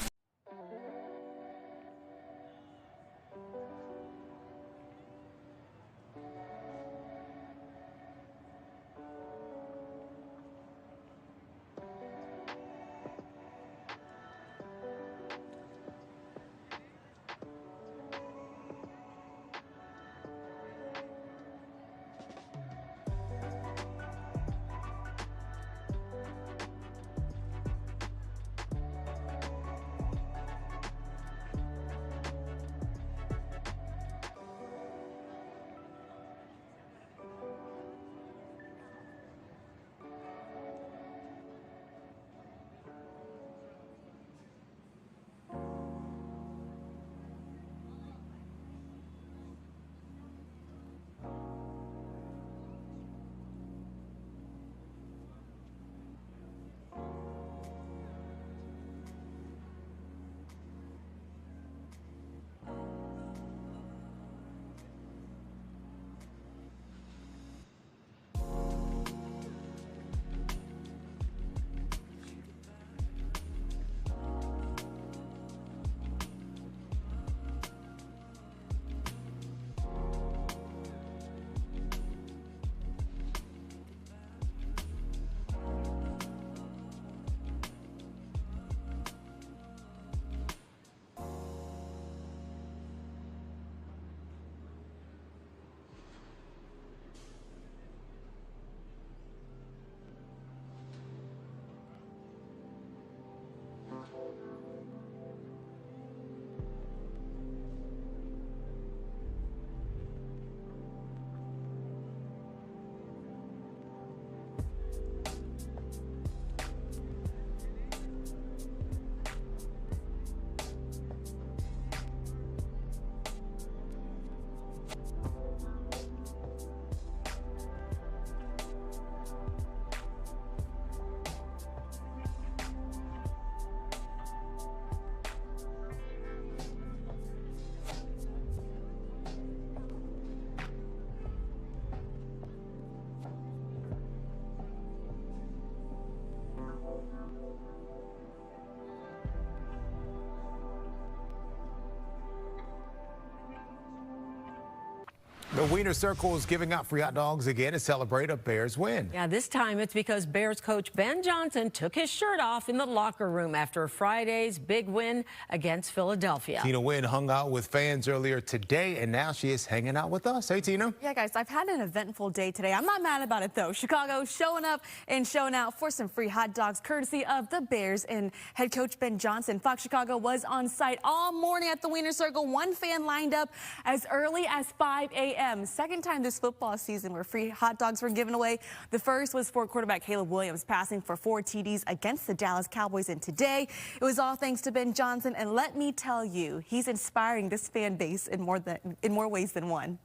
S3: The Wiener Circle is giving out free hot dogs again to celebrate a Bears win.
S2: Yeah, this time it's because Bears coach Ben Johnson took his shirt off in the locker room after Friday's big win against Philadelphia.
S3: Tina Nguyen hung out with fans earlier today, and now she is hanging out with us. Hey, Tina.
S17: Yeah, guys, I've had an eventful day today. I'm not mad about it, though. Chicago showing up and showing out for some free hot dogs, courtesy of the Bears and head coach Ben Johnson. Fox Chicago was on site all morning at the Wiener Circle. One fan lined up as early as 5 a.m. Second time this football season where free hot dogs were given away. The first was for quarterback Caleb Williams, passing for 4 TDs against the Dallas Cowboys. And today, it was all thanks to Ben Johnson. And let me tell you, he's inspiring this fan base in more ways than one.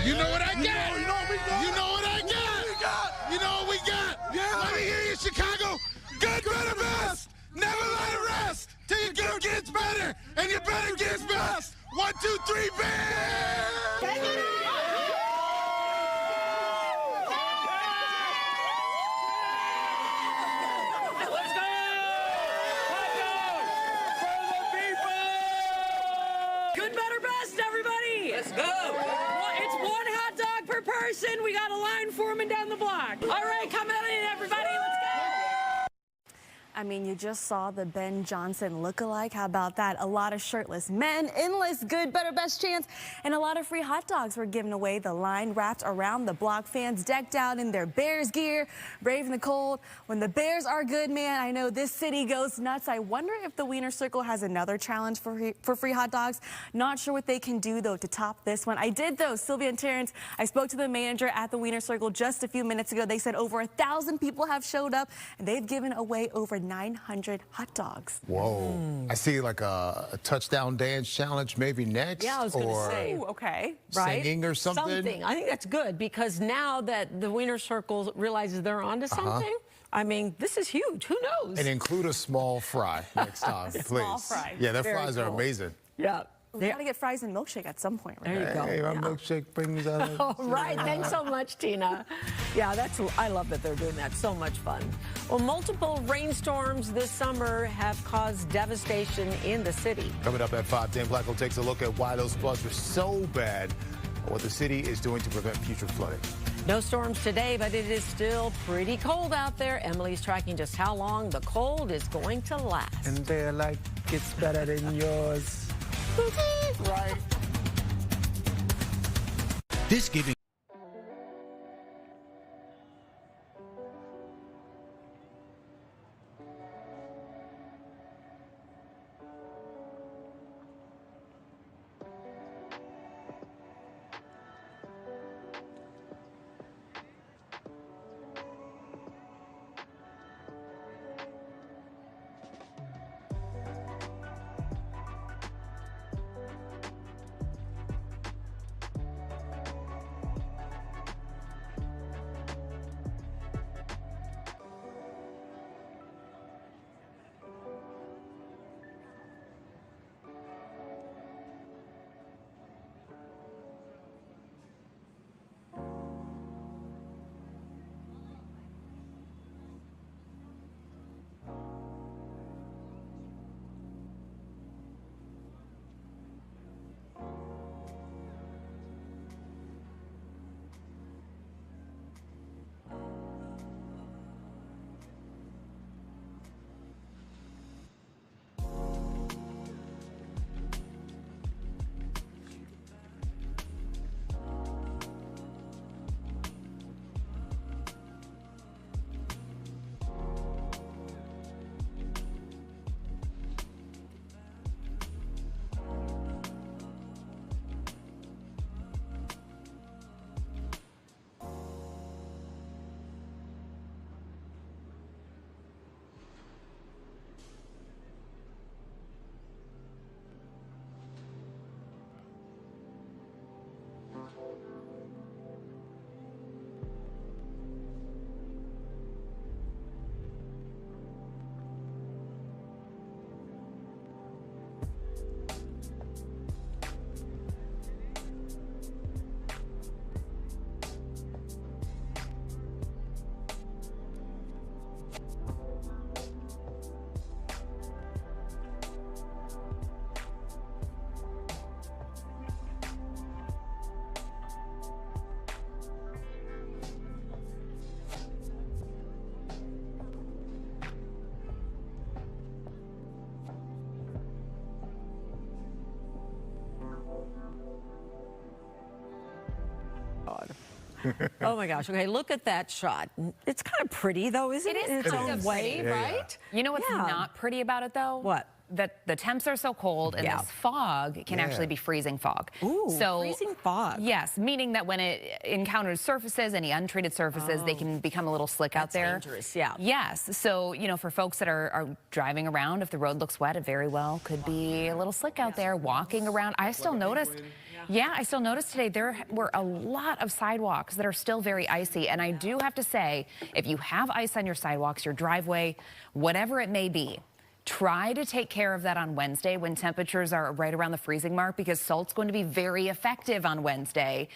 S18: You know what I got? You know what we got? You know what I got? You know what we got? Yeah. Let me hear you, Chicago. Good, better, best. Never let it rest till your good gets better and your better gets best. 1, 2, 3, Bears! Take it out! Let's go! Hot dogs for the people!
S17: Good, better, best, everybody!
S18: Let's go!
S17: It's one hot dog per person. We got a line forming down the block. All right, come on in, everybody. Let's go! I mean, you just saw the Ben Johnson look-alike. How about that? A lot of shirtless men, endless good, better, best chance, and a lot of free hot dogs were given away. The line wrapped around the block, fans decked out in their Bears gear, braving the cold. When the Bears are good, man, I know this city goes nuts. I wonder if the Wiener Circle has another challenge for free hot dogs. Not sure what they can do, though, to top this one. I did, though. Sylvia and Terrence, I spoke to the manager at the Wiener Circle just a few minutes ago. They said over 1,000 people have showed up, and they've given away over
S14: 900 hot dogs.
S3: Whoa. I see like a touchdown dance challenge maybe next.
S2: Yeah, I was going to say.
S14: Ooh, okay.
S2: Right?
S3: Singing or something.
S2: I think that's good because now that the Winner Circle realizes they're onto something, I mean, this is huge. Who knows?
S3: And include a small fry next time, please.
S14: Small fry.
S3: Yeah, their
S2: Very
S3: fries are
S2: cool.
S3: amazing.
S2: Yeah.
S14: We got to get fries and milkshake at some point, right?
S2: There you go.
S3: Hey, my milkshake brings out.
S2: All right. Thanks so much, Tina. Yeah, I love that they're doing that. So much fun. Well, multiple rainstorms this summer have caused devastation in the city.
S3: Coming up at 5, Dan Blackwell takes a look at why those floods were so bad and what the city is doing to prevent future flooding.
S2: No storms today, but it is still pretty cold out there. Emily's tracking just how long the cold is going to last.
S15: And they're like, it's better than yours.
S2: Right.
S15: This giving.
S2: Oh my gosh. Okay, look at that shot. It's kind of pretty though, isn't it?
S1: It is
S2: In its
S1: kind
S2: own
S1: of
S2: way,
S1: pretty,
S2: right?
S1: You know what's
S2: Yeah.
S1: not pretty about it though?
S2: What?
S1: That the temps are so cold and
S2: Yeah.
S1: this fog can actually be freezing fog.
S2: Ooh,
S1: so
S2: freezing fog.
S1: Yes, meaning that when it encounters surfaces, any untreated surfaces, they can become a little slick out there.
S2: Dangerous, yeah.
S1: Yes, so you know, for folks that are driving around, if the road looks wet, it very well could be a little slick out there. Walking around, I still noticed. Yeah, I still noticed today there were a lot of sidewalks that are still very icy. And I do have to say, if you have ice on your sidewalks, your driveway, whatever it may be, try to take care of that on Wednesday when temperatures are right around the freezing mark, because salt's going to be very effective on Wednesday.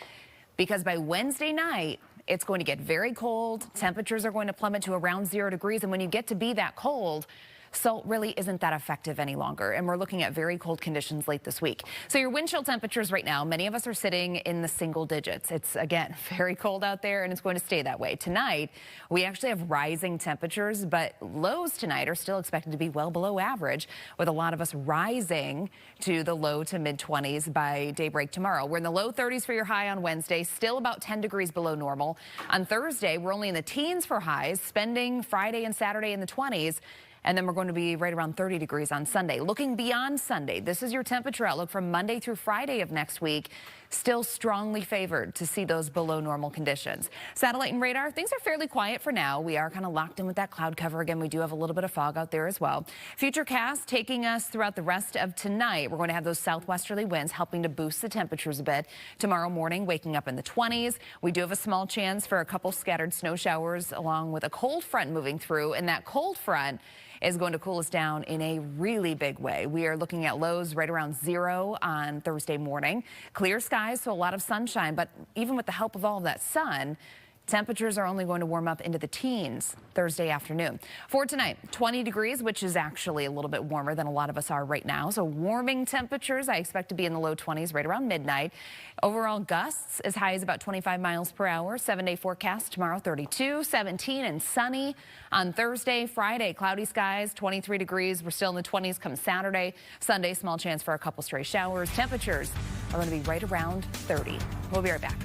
S1: Because by Wednesday night, it's going to get very cold. Temperatures are going to plummet to around 0 degrees. And when you get to be that cold, salt really isn't that effective any longer. And we're looking at very cold conditions late this week. So your wind chill temperatures right now, many of us are sitting in the single digits. It's, again, very cold out there, and it's going to stay that way. Tonight, we actually have rising temperatures, but lows tonight are still expected to be well below average, with a lot of us rising to the low to mid-20s by daybreak tomorrow. We're in the low 30s for your high on Wednesday, still about 10 degrees below normal. On Thursday, we're only in the teens for highs, spending Friday and Saturday in the 20s. And then we're going to be right around 30 degrees on Sunday. Looking beyond Sunday, this is your temperature outlook from Monday through Friday of next week. still strongly favored to see those below normal conditions. Satellite and radar, things are fairly quiet for now. We are kind of locked in with that cloud cover again. We do have a little bit of fog out there as well. Futurecast taking us throughout the rest of tonight. We're going to have those southwesterly winds helping to boost the temperatures a bit. Tomorrow morning, waking up in the 20s. We do have a small chance for a couple scattered snow showers along with a cold front moving through, and that cold front is going to cool us down in a really big way. We are looking at lows right around 0 on Thursday morning. Clear skies, so a lot of sunshine, but even with the help of all of that sun, temperatures are only going to warm up into the teens Thursday afternoon. For tonight, 20 degrees, which is actually a little bit warmer than a lot of us are right now. So warming temperatures, I expect to be in the low 20s right around midnight. Overall gusts as high as about 25 miles per hour. 7-day forecast tomorrow, 32, 17 and sunny on Thursday. Friday, cloudy skies, 23 degrees. We're still in the 20s come Saturday. Sunday, small chance for a couple stray showers. Temperatures are going to be right around 30. We'll be right back.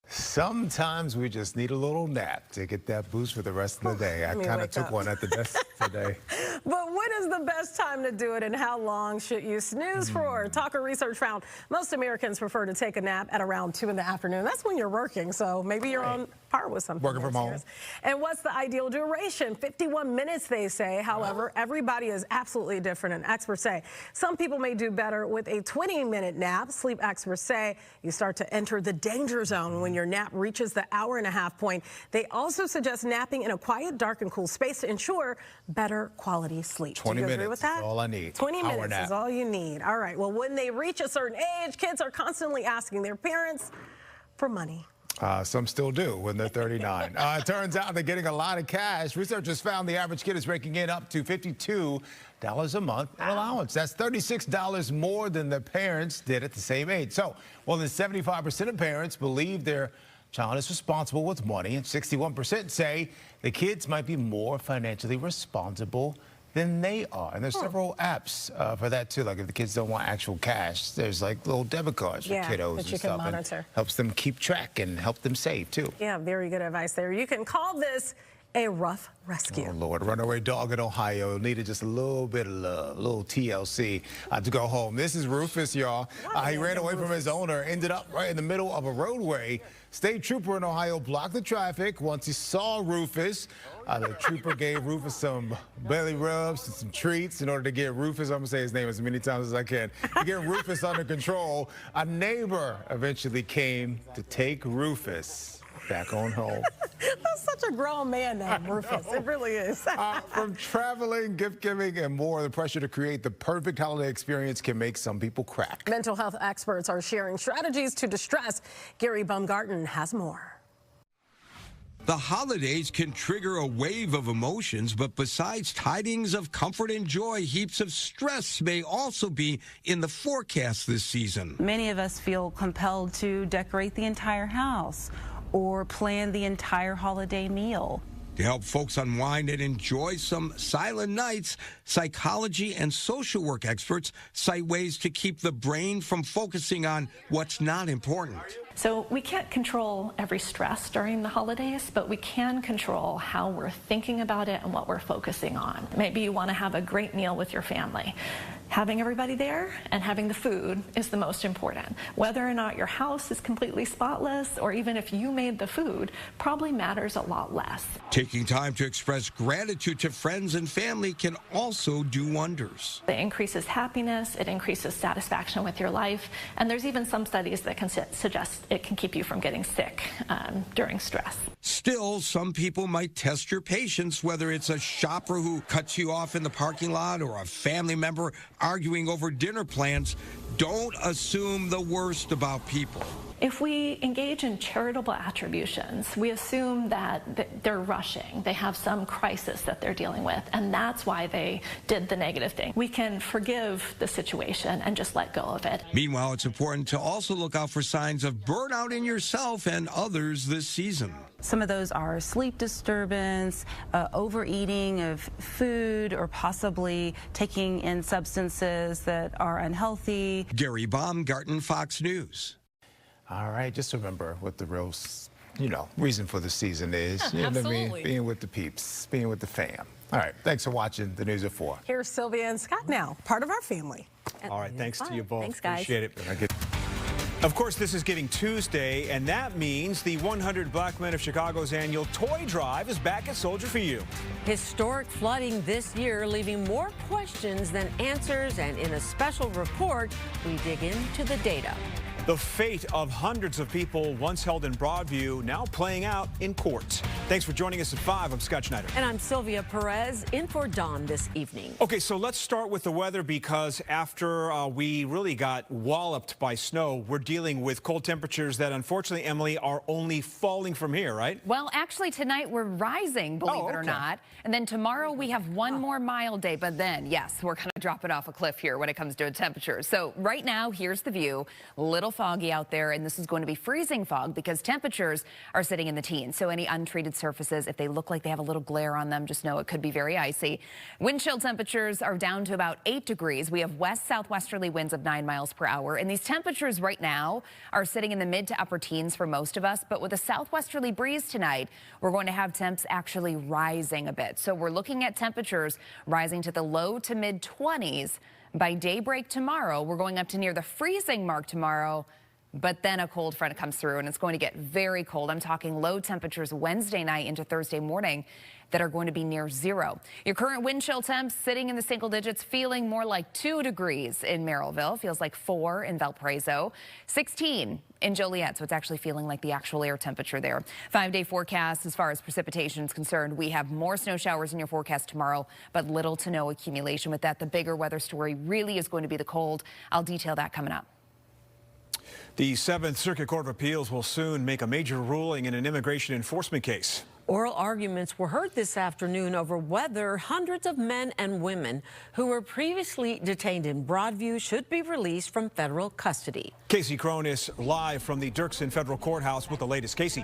S3: Sometimes we just need a little nap to get that boost for the rest of the day. I kind of took one at the desk today.
S2: But when is the best time to do it, and how long should you snooze for? Talker research found most Americans prefer to take a nap at around 2 in the afternoon. That's when you're working, so maybe you're on par with something.
S3: Working from home.
S2: And what's the ideal duration? 51 minutes, they say. However, everybody is absolutely different, and experts say some people may do better with a 20-minute nap. Sleep experts say you start to enter the danger zone when your nap reaches the hour-and-a-half point. They also suggest napping in a quiet, dark, and cool space to ensure better quality sleep.
S3: 20 minutes
S2: agree with that?
S3: is all I need.
S2: 20 minutes is all you need. All right. Well, when they reach a certain age, kids are constantly asking their parents for money.
S3: Some still do when they're 39. It turns out they're getting a lot of cash. Researchers found the average kid is raking in up to $52 a month in allowance. That's $36 more than their parents did at the same age. So more than 75% of parents believe their child is responsible with money, and 61% say the kids might be more financially responsible than they are. And there's several apps for that too. Like if the kids don't want actual cash, there's like little debit cards for kiddos
S2: that you
S3: and
S2: can
S3: stuff.
S2: monitor.
S3: And helps them keep track and help them save too.
S2: Yeah, very good advice there. You can call this a rough rescue.
S3: Oh, Lord. Runaway dog in Ohio needed just a little bit of love, a little TLC to go home. This is Rufus, y'all. He ran away from his owner, ended up right in the middle of a roadway. State trooper in Ohio blocked the traffic. Once he saw Rufus, the trooper gave Rufus some belly rubs and some treats in order to get Rufus, I'm going to say his name as many times as I can, to get Rufus under control. A neighbor eventually came to take Rufus back on home.
S2: That's such a grown man name, Rufus. It really is.
S3: From traveling, gift giving, and more, the pressure to create the perfect holiday experience can make some people crack.
S2: Mental health experts are sharing strategies to distress. Gary Baumgarten has more.
S5: The holidays can trigger a wave of emotions, but besides tidings of comfort and joy, heaps of stress may also be in the forecast this season.
S6: Many of us feel compelled to decorate the entire house or plan the entire holiday meal.
S5: To help folks unwind and enjoy some silent nights, psychology and social work experts cite ways to keep the brain from focusing on what's not important.
S19: So we can't control every stress during the holidays, but we can control how we're thinking about it and what we're focusing on. Maybe you want to have a great meal with your family. Having everybody there and having the food is the most important. Whether or not your house is completely spotless, or even if you made the food, probably matters a lot less.
S5: Taking time to express gratitude to friends and family can also do wonders.
S19: It increases happiness, it increases satisfaction with your life, and there's even some studies that can suggest it can keep you from getting sick during stress.
S5: Still, some people might test your patience, whether it's a shopper who cuts you off in the parking lot or a family member arguing over dinner plans. Don't assume the worst about people.
S19: If we engage in charitable attributions, we assume that they're rushing, they have some crisis that they're dealing with, and that's why they did the negative thing. We can forgive the situation and just let go of it.
S5: Meanwhile, it's important to also look out for signs of burnout in yourself and others this season.
S6: Some of those are sleep disturbance, overeating of food, or possibly taking in substances that are unhealthy.
S5: Gary Baumgarten, Fox News.
S3: All right, just remember what the real, reason for the season is. You know what I mean? Being with the peeps, being with the fam. All right, thanks for watching the News at 4.
S2: Here's Sylvia and Scott now, part of our family.
S7: All right, thanks to you both.
S2: Thanks, guys.
S7: Appreciate it. Of course, this is Giving Tuesday, and that means the 100 Black Men of Chicago's annual toy drive is back at Soldier for You.
S2: Historic flooding this year, leaving more questions than answers, and in a special report, we dig into the data.
S7: The fate of hundreds of people once held in Broadview now playing out in court. Thanks for joining us at 5. I'm Scott Schneider.
S2: And I'm Sylvia Perez, in for Dawn this evening.
S7: Okay, so let's start with the weather, because after we really got walloped by snow, we're dealing with cold temperatures that, unfortunately, Emily, are only falling from here, right?
S1: Well, actually, tonight we're rising, believe it or not. And then tomorrow we have one more mild day. But then, yes, we're kind of dropping off a cliff here when it comes to temperatures. So right now, here's the view. Little foggy out there, and this is going to be freezing fog because temperatures are sitting in the teens. So any untreated surfaces, if they look like they have a little glare on them, just know it could be very icy. Wind chill temperatures are down to about 8 degrees. We have west-southwesterly winds of 9 miles per hour, and these temperatures right now are sitting in the mid to upper teens for most of us. But with a southwesterly breeze tonight, we're going to have temps actually rising a bit. So we're looking at temperatures rising to the low to mid 20s. By daybreak tomorrow, we're going up to near the freezing mark tomorrow. But then a cold front comes through, and it's going to get very cold. I'm talking low temperatures Wednesday night into Thursday morning that are going to be near 0. Your current wind chill temps sitting in the single digits, feeling more like 2 degrees in Merrillville. Feels like 4 in Valparaiso, 16 in Joliet. So it's actually feeling like the actual air temperature there. 5-day forecast as far as precipitation is concerned. We have more snow showers in your forecast tomorrow, but little to no accumulation with that. The bigger weather story really is going to be the cold. I'll detail that coming up.
S7: The 7th Circuit Court of Appeals will soon make a major ruling in an immigration enforcement case.
S2: Oral arguments were heard this afternoon over whether hundreds of men and women who were previously detained in Broadview should be released from federal custody.
S7: Casey Cron is live from the Dirksen Federal Courthouse with the latest. Casey.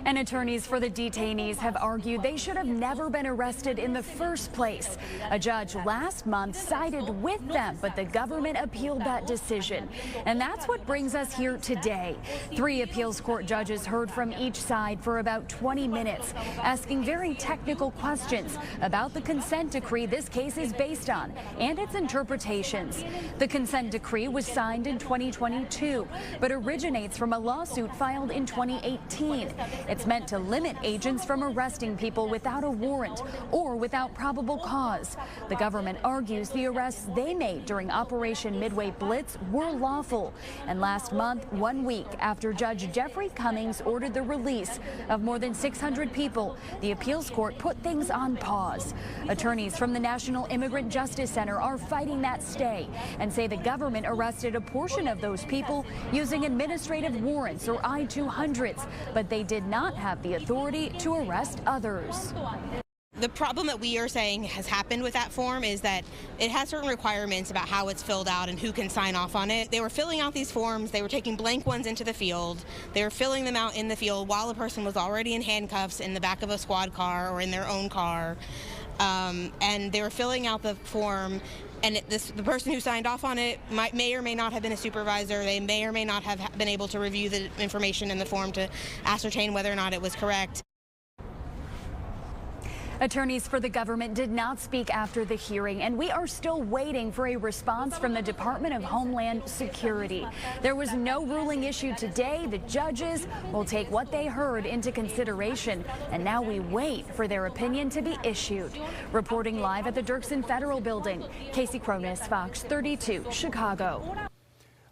S4: And attorneys for the detainees have argued they should have never been arrested in the first place. A judge last month sided with them, but the government appealed that decision. And that's what brings us here today. 3 appeals court judges heard from each side for about 20 minutes, asking very technical questions about the consent decree this case is based on and its interpretations. The consent decree was signed in 2022, but originates from a lawsuit filed in 2018. It's meant to limit agents from arresting people without a warrant or without probable cause. The government argues the arrests they made during Operation Midway Blitz were lawful. And last month, 1 week after Judge Jeffrey Cummings ordered the release of more than 600 people, the appeals court put things on pause. Attorneys from the National Immigrant Justice Center are fighting that stay and say the government arrested a portion of those people using administrative warrants or I-200s, but they did not have the authority to arrest others.
S8: The problem that we are saying has happened with that form is that it has certain requirements about how it's filled out and who can sign off on it. They were filling out these forms, they were taking blank ones into the field, they were filling them out in the field while the person was already in handcuffs in the back of a squad car or in their own car, and they were filling out the form. And the person who signed off on it may or may not have been a supervisor. They may or may not have been able to review the information in the form to ascertain whether or not it was correct.
S4: Attorneys for the government did not speak after the hearing, and we are still waiting for a response from the Department of Homeland Security. There was no ruling issued today. The judges will take what they heard into consideration, and now we wait for their opinion to be issued. Reporting live at the Dirksen Federal Building, Casey Cronus, Fox 32, Chicago.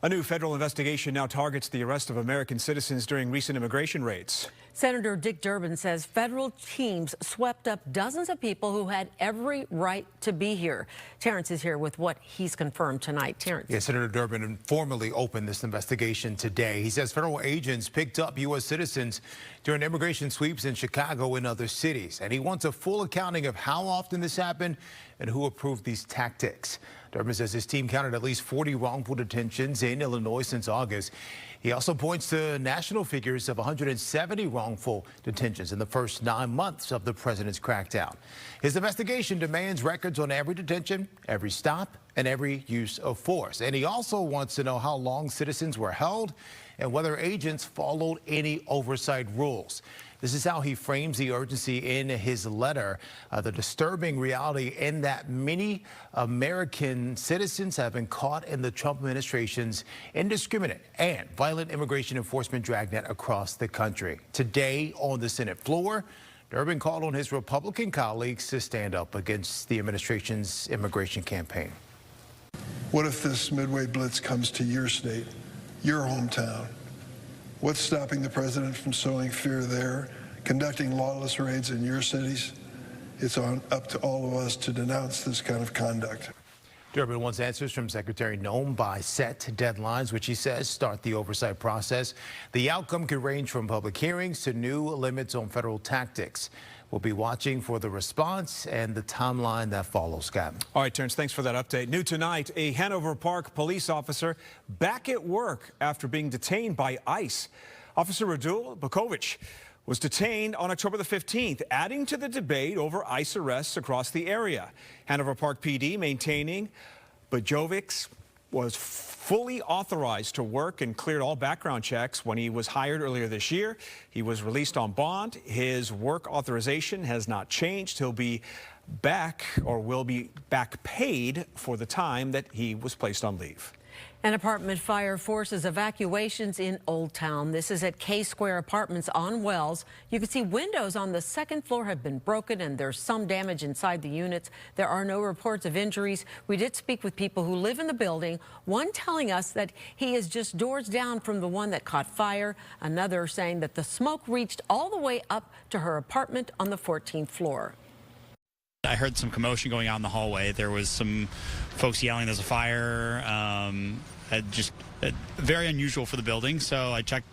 S21: A new federal investigation now targets the arrest of American citizens during recent immigration raids.
S2: Senator Dick Durbin says federal teams swept up dozens of people who had every right to be here. Terrence is here with what he's confirmed tonight. Terrence.
S3: Yeah, Senator Durbin formally opened this investigation today. He says federal agents picked up U.S. citizens during immigration sweeps in Chicago and other cities. And he wants a full accounting of how often this happened and who approved these tactics. Durbin says his team counted at least 40 wrongful detentions in Illinois since August. He also points to national figures of 170 wrongful detentions in the first 9 months of the president's crackdown. His investigation demands records on every detention, every stop, and every use of force. And he also wants to know how long citizens were held and whether agents followed any oversight rules. This is how he frames the urgency in his letter. The disturbing reality in that many American citizens have been caught in the Trump administration's indiscriminate and violent immigration enforcement dragnet across the country. Today on the Senate floor, Durbin called on his Republican colleagues to stand up against the administration's immigration campaign.
S22: What if this Midway Blitz comes to your state, your hometown? What's stopping the president from sowing fear there, conducting lawless raids in your cities? It's up to all of us to denounce this kind of conduct.
S3: Durbin wants answers from Secretary Noem by set deadlines, which he says start the oversight process. The outcome could range from public hearings to new limits on federal tactics. We'll be watching for the response and the timeline that follows, Scott.
S21: All right, Terrence, thanks for that update. New tonight, a Hanover Park police officer back at work after being detained by ICE. Officer Radul Bukovic was detained on October the 15th, adding to the debate over ICE arrests across the area. Hanover Park PD maintaining Bukovic was fully authorized to work and cleared all background checks when he was hired earlier this year. He was released on bond. His work authorization has not changed. He'll be back or will be back paid for the time that he was placed on leave.
S2: An apartment fire forces evacuations in Old Town. This is at K Square Apartments on Wells. You can see windows on the second floor have been broken and there's some damage inside the units. There are no reports of injuries. We did speak with people who live in the building, one telling us that he is just doors down from the one that caught fire, another saying that the smoke reached all the way up to her apartment on the 14th floor.
S23: I heard some commotion going on in the hallway. There was some folks yelling there's a fire. Very unusual for the building, so I checked.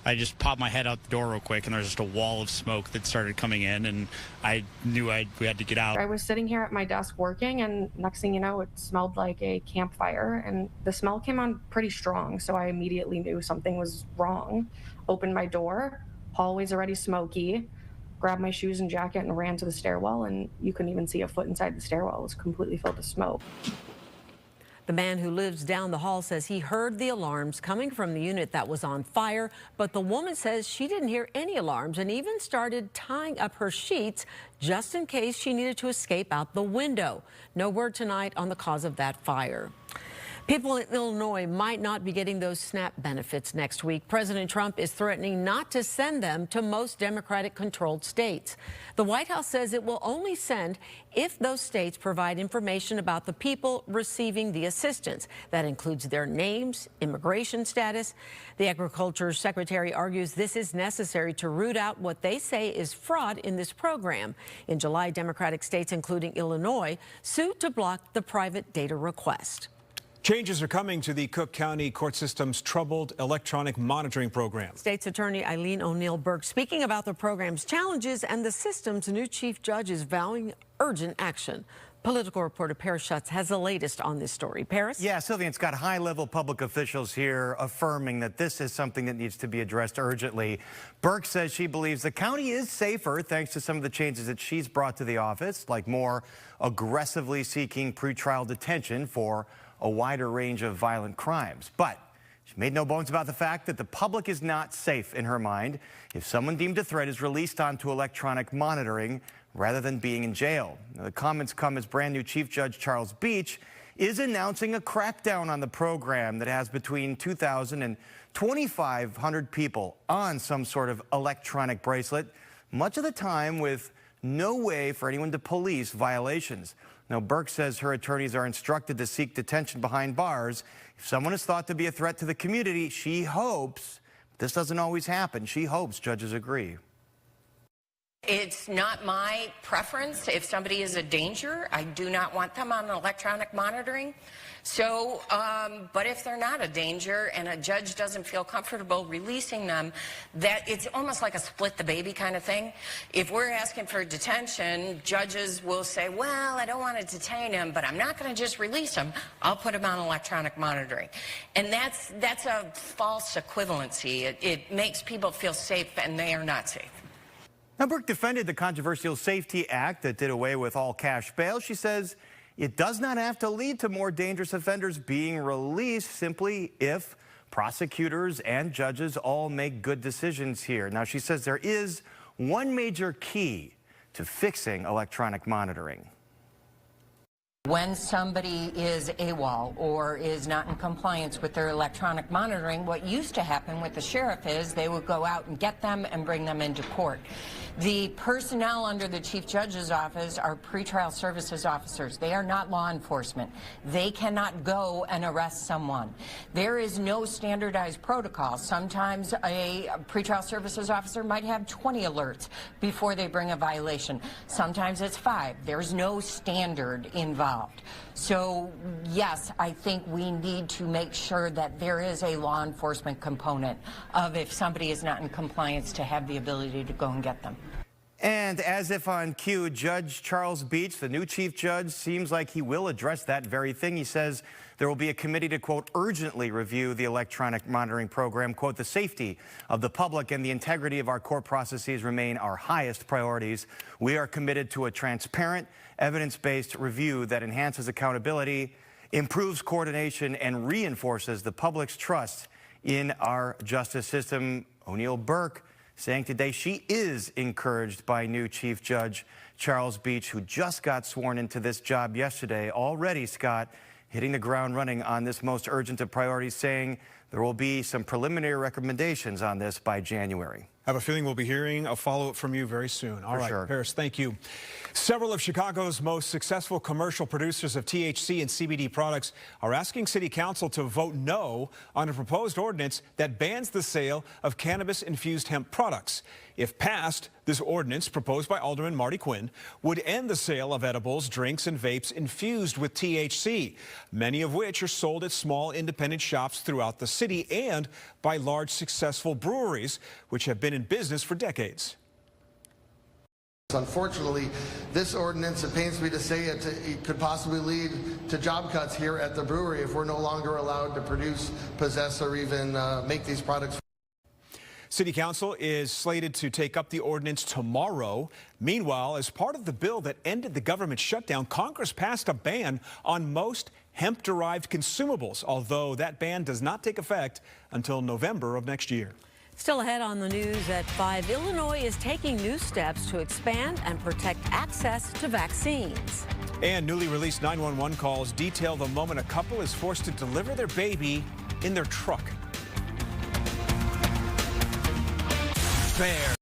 S23: I just popped my head out the door real quick, and there was just a wall of smoke that started coming in, and I knew we had to get out.
S24: I was sitting here at my desk working, and next thing you know, it smelled like a campfire, and the smell came on pretty strong, so I immediately knew something was wrong. Opened my door. hallway's already smoky. Grabbed my shoes and jacket and ran to the stairwell, and you couldn't even see a foot inside the stairwell. It was completely filled with smoke.
S2: The man who lives down the hall says he heard the alarms coming from the unit that was on fire, but the woman says she didn't hear any alarms and even started tying up her sheets just in case she needed to escape out the window. No word tonight on the cause of that fire. People in Illinois might not be getting those SNAP benefits next week. President Trump is threatening not to send them to most Democratic-controlled states. The White House says it will only send if those states provide information about the people receiving the assistance. That includes their names, immigration status. The Agriculture Secretary argues this is necessary to root out what they say is fraud in this program. In July, Democratic states, including Illinois, sued to block the private data request.
S21: Changes are coming to the Cook County court system's troubled electronic monitoring program.
S2: State's Attorney Eileen O'Neill Burke speaking about the program's challenges and the system's new chief judge is vowing urgent action. Political reporter Paris Schutz has the latest on this story. Paris?
S7: Yeah, Sylvia, it's got high-level public officials here affirming that this is something that needs to be addressed urgently. Burke says she believes the county is safer thanks to some of the changes that she's brought to the office, like more aggressively seeking pretrial detention for a wider range of violent crimes. But she made no bones about the fact that the public is not safe in her mind if someone deemed a threat is released onto electronic monitoring rather than being in jail. Now, the comments come as brand new Chief Judge Charles Beach is announcing a crackdown on the program that has between 2,000 and 2,500 people on some sort of electronic bracelet, much of the time with no way for anyone to police violations. Now, Burke says her attorneys are instructed to seek detention behind bars. If someone is thought to be a threat to the community, she hopes, this doesn't always happen, she hopes judges agree.
S9: It's not my preference. If somebody is a danger, I do not want them on electronic monitoring. So, but if they're not a danger and a judge doesn't feel comfortable releasing them, that it's almost like a split the baby kind of thing. If we're asking for detention, judges will say, well, I don't want to detain him, but I'm not going to just release him. I'll put him on electronic monitoring. And that's a false equivalency. It makes people feel safe, and they are not safe.
S7: Now, Burke defended the controversial Safety Act that did away with all cash bail. She says it does not have to lead to more dangerous offenders being released simply if prosecutors and judges all make good decisions here. Now, she says there is one major key to fixing electronic monitoring.
S9: When somebody is AWOL or is not in compliance with their electronic monitoring, what used to happen with the sheriff is they would go out and get them and bring them into court. The personnel under the chief judge's office are pretrial services officers. They are not law enforcement. They cannot go and arrest someone. There is no standardized protocol. Sometimes a pretrial services officer might have 20 alerts before they bring a violation. Sometimes it's 5. There's no standard involved. So, yes, I think we need to make sure that there is a law enforcement component of if somebody is not in compliance to have the ability to go and get them.
S7: And as if on cue, Judge Charles Beach, the new chief judge, seems like he will address that very thing. He says there will be a committee to, quote, urgently review the electronic monitoring program. Quote, the safety of the public and the integrity of our court processes remain our highest priorities. We are committed to a transparent, evidence-based review that enhances accountability, improves coordination, and reinforces the public's trust in our justice system. O'Neill Burke saying today she is encouraged by new Chief Judge Charles Beach, who just got sworn into this job yesterday. Already, Scott, hitting the ground running on this most urgent of priorities, saying there will be some preliminary recommendations on this by January.
S21: I have a feeling we'll be hearing a follow-up from you very soon. All right,
S7: sure.
S21: Paris, thank you. Several of Chicago's most successful commercial producers of THC and CBD products are asking City Council to vote no on a proposed ordinance that bans the sale of cannabis-infused hemp products. If passed, this ordinance, proposed by Alderman Marty Quinn, would end the sale of edibles, drinks, and vapes infused with THC, many of which are sold at small independent shops throughout the city and by large successful breweries, which have been in business for decades.
S10: Unfortunately, this ordinance, it pains me to say it could possibly lead to job cuts here at the brewery if we're no longer allowed to produce, possess, or even make these products.
S21: City Council is slated to take up the ordinance tomorrow. Meanwhile, as part of the bill that ended the government shutdown, Congress passed a ban on most hemp-derived consumables, although that ban does not take effect until November of next year.
S2: Still ahead on the news at 5, Illinois is taking new steps to expand and protect access to vaccines.
S21: And newly released 911 calls detail the moment a couple is forced to deliver their baby in their truck. Fair.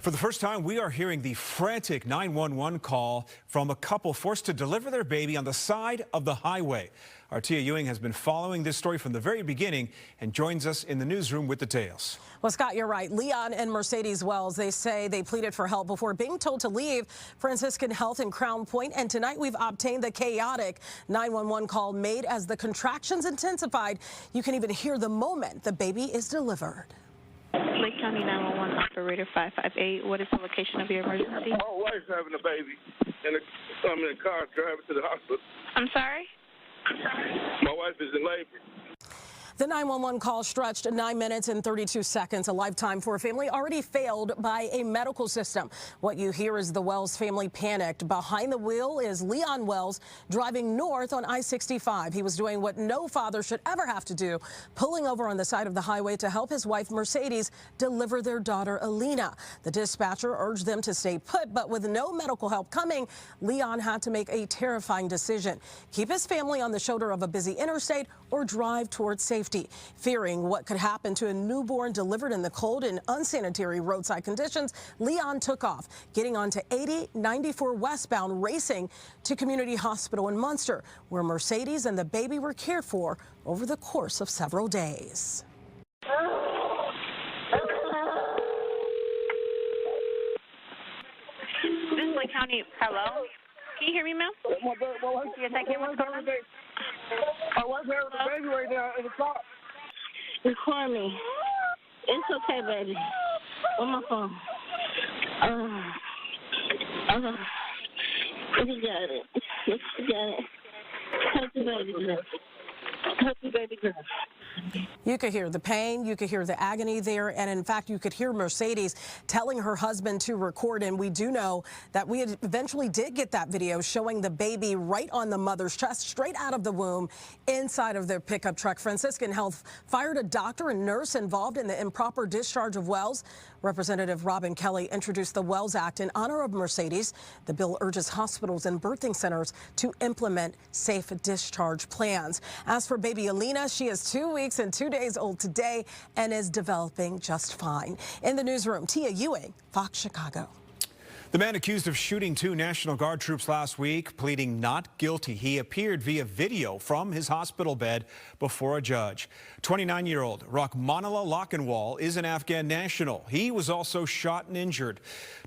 S21: For the first time, we are hearing the frantic 911 call from a couple forced to deliver their baby on the side of the highway. Our Tia Ewing has been following this story from the very beginning and joins us in the newsroom with details.
S11: Well, Scott, you're right. Leon and Mercedes Wells, they say they pleaded for help before being told to leave Franciscan Health in Crown Point. And tonight we've obtained the chaotic 911 call made as the contractions intensified. You can even hear the moment the baby is delivered.
S12: Lake County 911 operator 558. What is the location of your emergency?
S16: My wife's having a baby, and I'm in a car driving to the hospital.
S12: I'm sorry?
S16: My wife is in labor.
S11: The 911 call stretched 9 minutes and 32 seconds, a lifetime for a family already failed by a medical system. What you hear is the Wells family panicked. Behind the wheel is Leon Wells driving north on I-65. He was doing what no father should ever have to do, pulling over on the side of the highway to help his wife Mercedes deliver their daughter Alina. The dispatcher urged them to stay put, but with no medical help coming, Leon had to make a terrifying decision: keep his family on the shoulder of a busy interstate or drive towards safety. Fearing what could happen to a newborn delivered in the cold and unsanitary roadside conditions, Leon took off, getting onto 8094 westbound, racing to Community Hospital in Munster, where Mercedes and the baby were cared for over the course of several days.
S12: This is Lake County. Hello? Can you hear me, ma'am? Yes, I can. What's going on?
S16: My wife has a baby right now in the car.
S12: Record me. It's okay, baby. On my phone. You got it. You got it. How's the baby? Happy baby girl.
S11: You could hear the pain, you could hear the agony there, and in fact, you could hear Mercedes telling her husband to record. And we do know that we eventually did get that video showing the baby right on the mother's chest, straight out of the womb, inside of their pickup truck. Franciscan Health fired a doctor and nurse involved in the improper discharge of Wells. Representative Robin Kelly introduced the Wells Act in honor of Mercedes. The bill urges hospitals and birthing centers to implement safe discharge plans. As for baby Alina, she is 2 weeks and 2 days old today and is developing just fine. In the newsroom, Tia Ewing, Fox Chicago.
S21: The man accused of shooting 2 National Guard troops last week, pleading not guilty. He appeared via video from his hospital bed before a judge. 29-year-old Rachmanullah Lochinwal is an Afghan national. He was also shot and injured.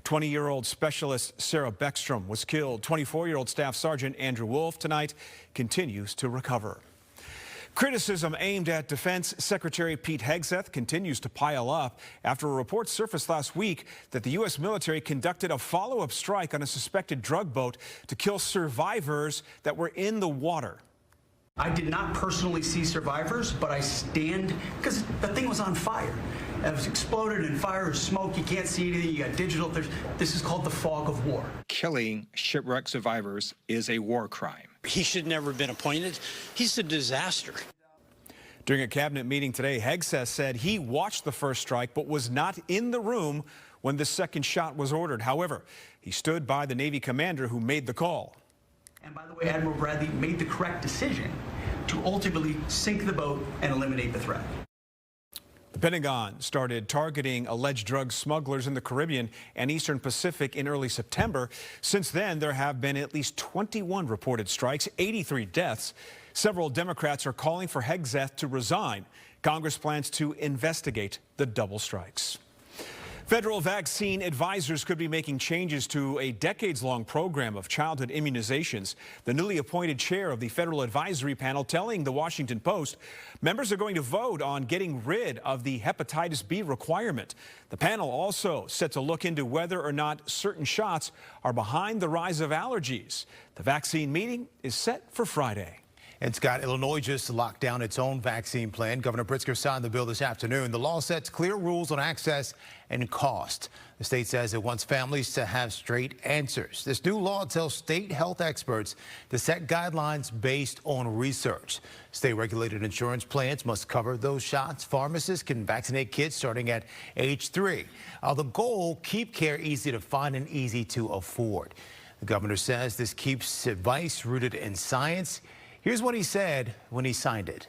S21: 20-year-old Specialist Sarah Beckstrom was killed. 24-year-old Staff Sergeant Andrew Wolf tonight continues to recover. Criticism aimed at Defense Secretary Pete Hegseth continues to pile up after a report surfaced last week that the U.S. military conducted a follow-up strike on a suspected drug boat to kill survivors that were in the water.
S13: I did not personally see survivors, but I stand because the thing was on fire. It was exploded and fire or smoke. You can't see anything. You got digital. This is called the fog of war.
S17: Killing shipwreck survivors is a war crime.
S18: He should never have been appointed. He's a disaster.
S21: During a cabinet meeting today, Hegseth said he watched the first strike but was not in the room when the second shot was ordered. However, he stood by the Navy commander who made the call.
S13: And by the way, Admiral Bradley made the correct decision to ultimately sink the boat and eliminate the threat.
S21: The Pentagon started targeting alleged drug smugglers in the Caribbean and Eastern Pacific in early September. Since then, there have been at least 21 reported strikes, 83 deaths. Several Democrats are calling for Hegseth to resign. Congress plans to investigate the double strikes. Federal vaccine advisors could be making changes to a decades-long program of childhood immunizations. The newly appointed chair of the Federal Advisory Panel telling the Washington Post members are going to vote on getting rid of the hepatitis B requirement. The panel also set to look into whether or not certain shots are behind the rise of allergies. The vaccine meeting is set for Friday.
S3: And Scott, Illinois just locked down its own vaccine plan. Governor Pritzker signed the bill this afternoon. The law sets clear rules on access and cost. The state says it wants families to have straight answers. This new law tells state health experts to set guidelines based on research. State-regulated insurance plans must cover those shots. Pharmacists can vaccinate kids starting at age 3. The goal, keep care easy to find and easy to afford. The governor says this keeps advice rooted in science. Here's what he said when he signed it.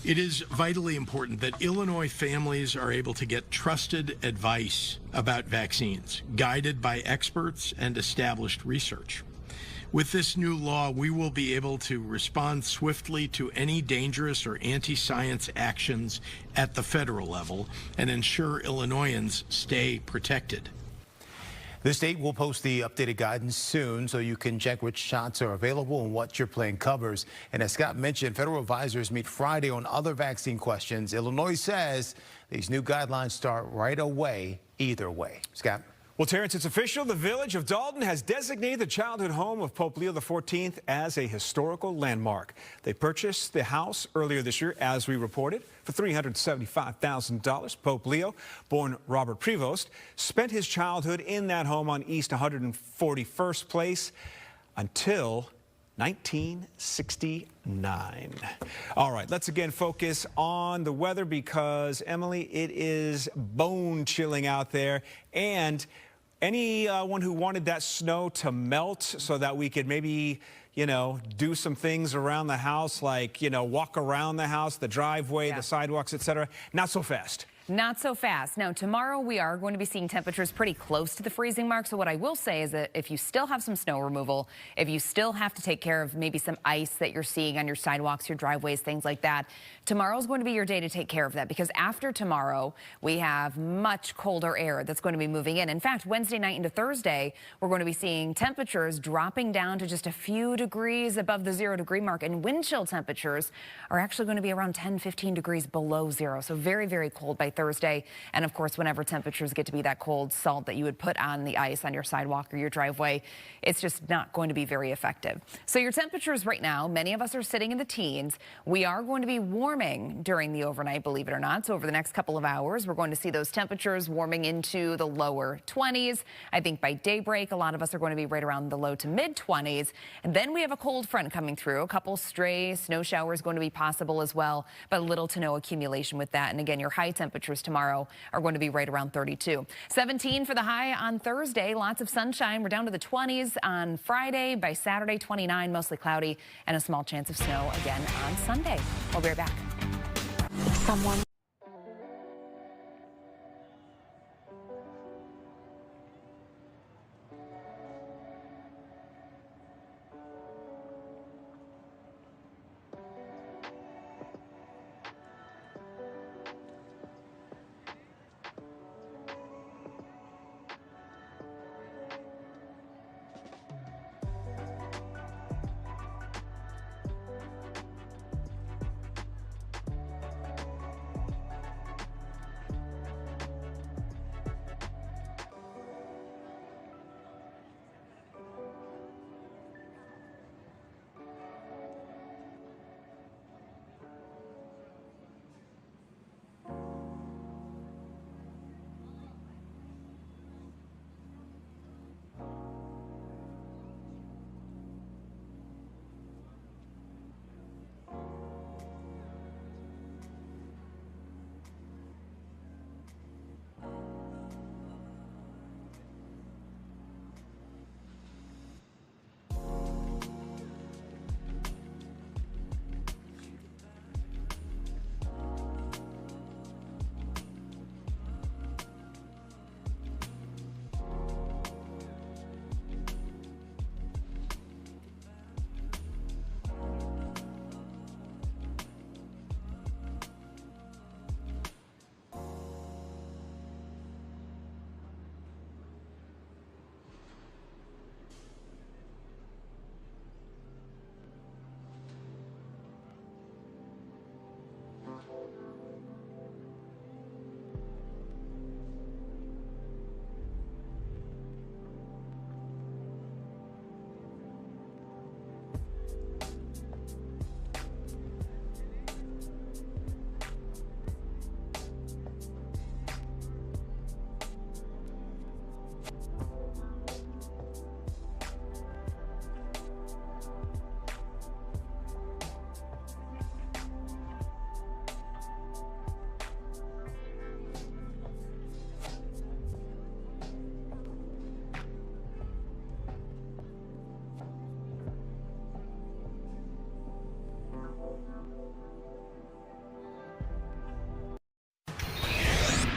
S20: It is vitally important that Illinois families are able to get trusted advice about vaccines, guided by experts and established research. With this new law, we will be able to respond swiftly to any dangerous or anti-science actions at the federal level and ensure Illinoisans stay protected.
S3: The state will post the updated guidance soon so you can check which shots are available and what your plan covers. And as Scott mentioned, federal advisors meet Friday on other vaccine questions. Illinois says these new guidelines start right away, either way. Scott?
S21: Well, Terrence, it's official. The village of Dalton has designated the childhood home of Pope Leo XIV as a historical landmark. They purchased the house earlier this year, as we reported, for $375,000. Pope Leo, born Robert Prevost, spent his childhood in that home on East 141st Place until 1969. All right, let's again focus on the weather because, Emily, it is bone chilling out there. And anyone who wanted that snow to melt so that we could maybe, do some things around the house, like, walk around the house, the driveway, the sidewalks, etc., not so fast.
S1: Not so fast. Now, tomorrow we are going to be seeing temperatures pretty close to the freezing mark. So what I will say is that if you still have some snow removal, if you still have to take care of maybe some ice that you're seeing on your sidewalks, your driveways, things like that, tomorrow's going to be your day to take care of that, because after tomorrow, we have much colder air that's going to be moving in. In fact, Wednesday night into Thursday, we're going to be seeing temperatures dropping down to just a few degrees above the 0-degree mark, and wind chill temperatures are actually going to be around 10, 15 degrees below zero. So very, very cold by Thursday. Thursday. And of course, whenever temperatures get to be that cold, salt that you would put on the ice on your sidewalk or your driveway, it's just not going to be very effective. So your temperatures right now, many of us are sitting in the teens. We are going to be warming during the overnight, believe it or not. So over the next couple of hours, we're going to see those temperatures warming into the lower 20s. I think by daybreak, a lot of us are going to be right around the low to mid 20s. And then we have a cold front coming through. A couple stray snow showers going to be possible as well, but little to no accumulation with that. And again, your high temperatures tomorrow are going to be right around 32. 17 for the high on Thursday. Lots of sunshine. We're down to the 20s on Friday. By Saturday, 29, mostly cloudy, and a small chance of snow again on Sunday. We'll be right back.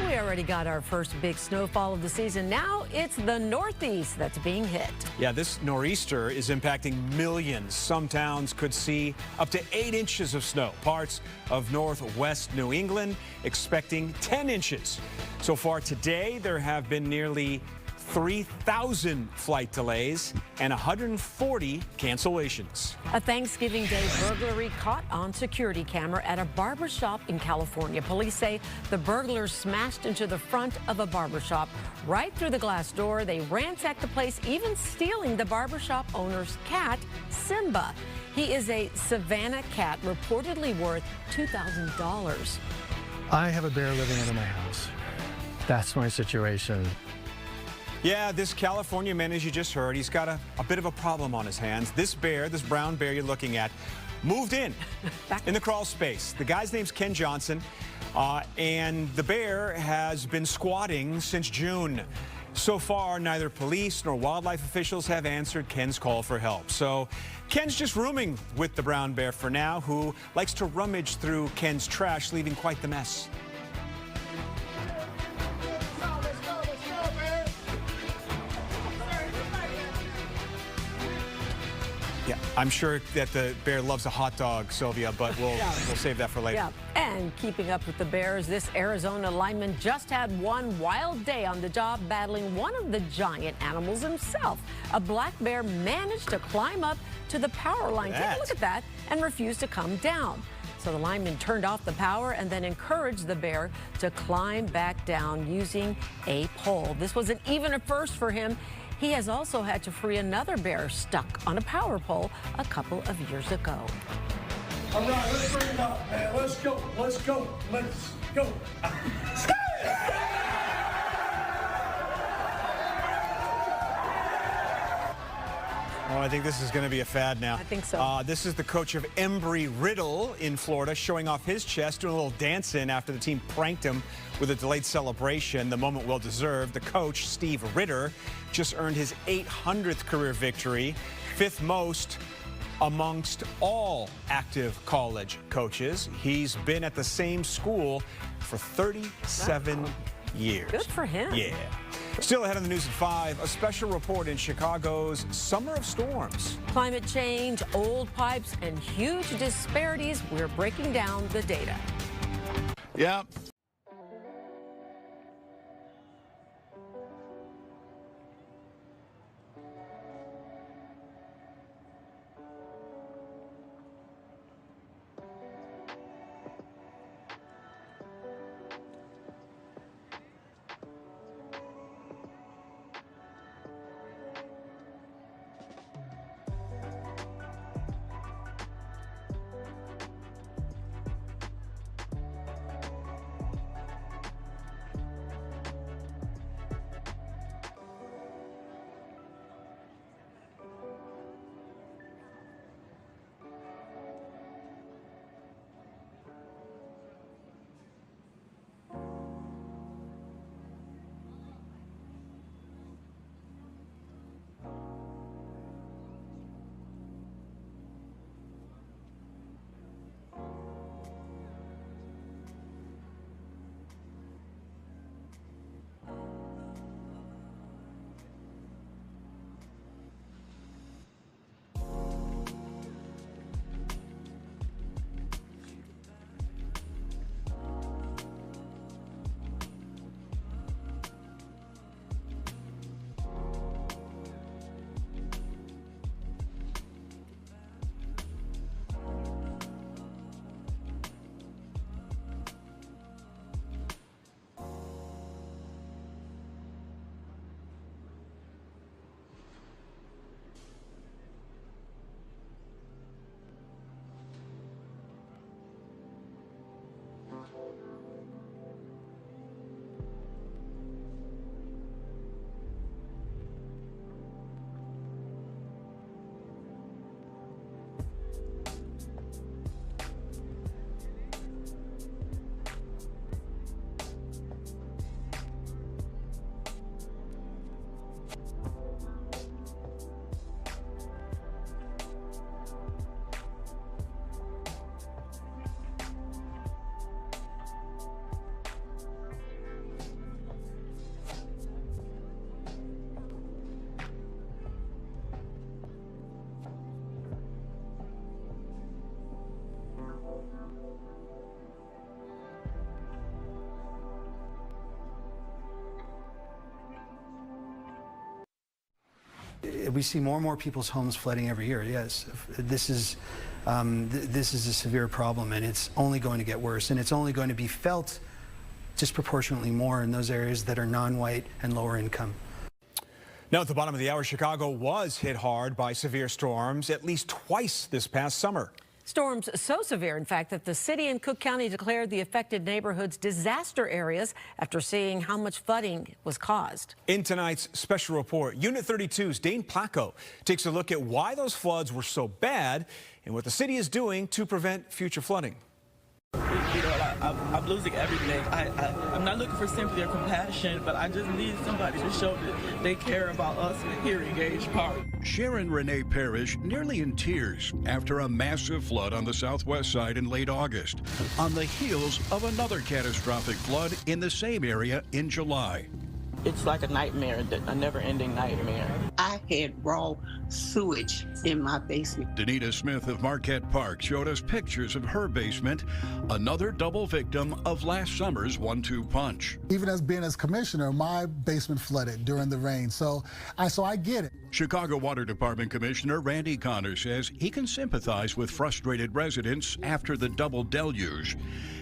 S2: We already got our first big snowfall of the season. Now it's the Northeast that's being hit.
S21: Yeah, this nor'easter is impacting millions. Some towns could see up to 8 inches of snow. Parts of northwest New England expecting 10 inches. So far today, there have been nearly 3,000 flight delays and 140 cancellations.
S2: A Thanksgiving Day burglary caught on security camera at a barbershop in California. Police say the burglars smashed into the front of a barbershop. Right through the glass door, they ransacked the place, even stealing the barbershop owner's cat, Simba. He is a Savannah cat, reportedly worth $2,000.
S6: I have a bear living under my house. That's my situation.
S21: Yeah, this California man, as you just heard, he's got a bit of a problem on his hands. This bear, this brown bear you're looking at, moved in the crawl space. The guy's name's Ken Johnson, and the bear has been squatting since June. So far, neither police nor wildlife officials have answered Ken's call for help. So Ken's just rooming with the brown bear for now, who likes to rummage through Ken's trash, leaving quite the mess. Yeah, I'm sure that the bear loves a hot dog, Sylvia, but we'll save that for later.
S2: Yeah, and keeping up with the Bears, this Arizona lineman just had one wild day on the job battling one of the giant animals himself. A black bear managed to climb up to the power line. Take a look at that and refused to come down. So the lineman turned off the power and then encouraged the bear to climb back down using a pole. This wasn't even a first for him. He has also had to free another bear stuck on a power pole a couple of years ago.
S5: All right, let's bring it up, man. Let's go. Let's go. Let's go.
S21: Oh, I think this is going to be a fad now.
S2: I think so.
S21: This is the coach of Embry-Riddle in Florida showing off his chest, doing a little dancing after the team pranked him with a delayed celebration. The moment well deserved. The coach, Steve Ritter, just earned his 800th career victory, 5th most amongst all active college coaches. He's been at the same school for 37 years.
S2: Good for him.
S21: Yeah. Still ahead of the news at 5, a special report in Chicago's Summer of Storms.
S2: Climate change, old pipes, and huge disparities. We're breaking down the data.
S14: Yeah.
S15: We see more and more people's homes flooding every year. Yes, this is a severe problem, and it's only going to get worse, and it's only going to be felt disproportionately more in those areas that are non-white and lower income.
S21: Now at the bottom of the hour, Chicago was hit hard by severe storms at least twice this past summer.
S2: Storms so severe, in fact, that the city and Cook County declared the affected neighborhoods disaster areas after seeing how much flooding was caused.
S21: In tonight's special report, Unit 32's Dane Placco takes a look at why those floods were so bad and what the city is doing to prevent future flooding.
S19: You know, I'm losing everything. I'm not looking for sympathy or compassion, but I just need somebody to show that they care about us here in Gage Park.
S25: Sharon Renee Parrish nearly in tears after a massive flood on the southwest side in late August, on the heels of another catastrophic flood in the same area in July.
S19: It's like a nightmare, a never-ending nightmare.
S4: I had raw sewage in my basement.
S25: Danita Smith of Marquette Park showed us pictures of her basement, another double victim of last summer's 1-2 punch.
S8: Even as being as commissioner, my basement flooded during the rain, so I get it.
S25: Chicago Water Department Commissioner Randy Connor says he can sympathize with frustrated residents after the double deluge.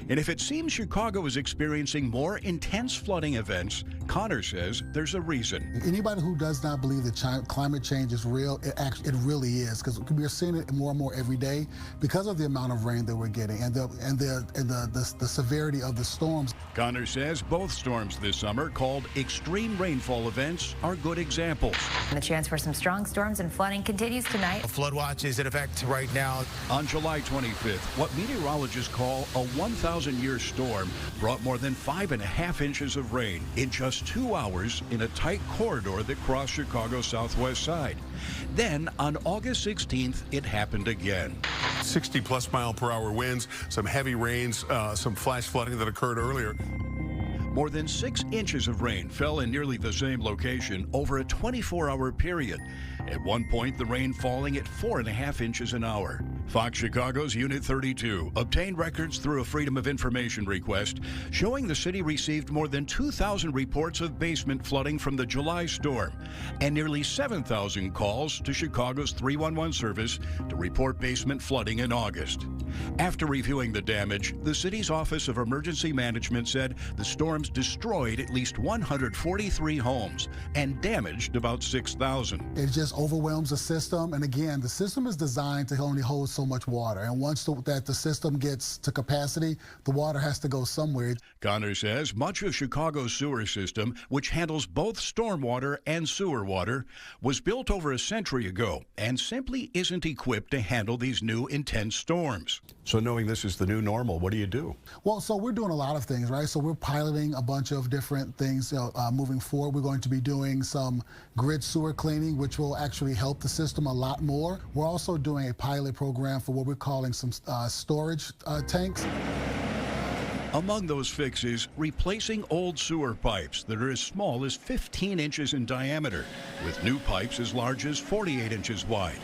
S25: And if it seems Chicago is experiencing more intense flooding events, Connor says there's a reason.
S8: Anybody who does not believe that climate change is real, it really is, because we're seeing it more and more every day because of the amount of rain that we're getting and the severity of the storms.
S25: Connor says both storms this summer, called extreme rainfall events, are good examples.
S1: And the chance for some strong storms and flooding continues tonight.
S3: A flood watch is in effect right now.
S25: On July 25th, what meteorologists call a 1,000-year storm brought more than 5.5 inches of rain in just 2 hours in a tight corridor that crossed Chicago's southwest side. Then, on August 16th, it happened again.
S22: 60+ mile-per-hour winds, some heavy rains, some flash flooding that occurred earlier.
S25: More than 6 inches of rain fell in nearly the same location over a 24-hour period. At one point, the rain falling at 4.5 inches an hour. Fox Chicago's Unit 32 obtained records through a Freedom of Information request showing the city received more than 2,000 reports of basement flooding from the July storm and nearly 7,000 calls to Chicago's 311 service to report basement flooding in August. After reviewing the damage, the city's Office of Emergency Management said the storms destroyed at least 143 homes and damaged about 6,000.
S8: It just overwhelms the system, and again, the system is designed to only hold so much water, and once the system gets to capacity, the water has to go somewhere.
S25: Connor says much of Chicago's sewer system, which handles both stormwater and sewer water, was built over a century ago and simply isn't equipped to handle these new intense storms.
S22: So knowing this is the new normal, what do you do?
S8: Well, so we're doing a lot of things, right? So we're piloting a bunch of different things moving forward. We're going to be doing some grid sewer cleaning, which will actually help the system a lot more. We're also doing a pilot program for what we're calling some storage tanks.
S25: Among those fixes, replacing old sewer pipes that are as small as 15 inches in diameter, with new pipes as large as 48 inches wide.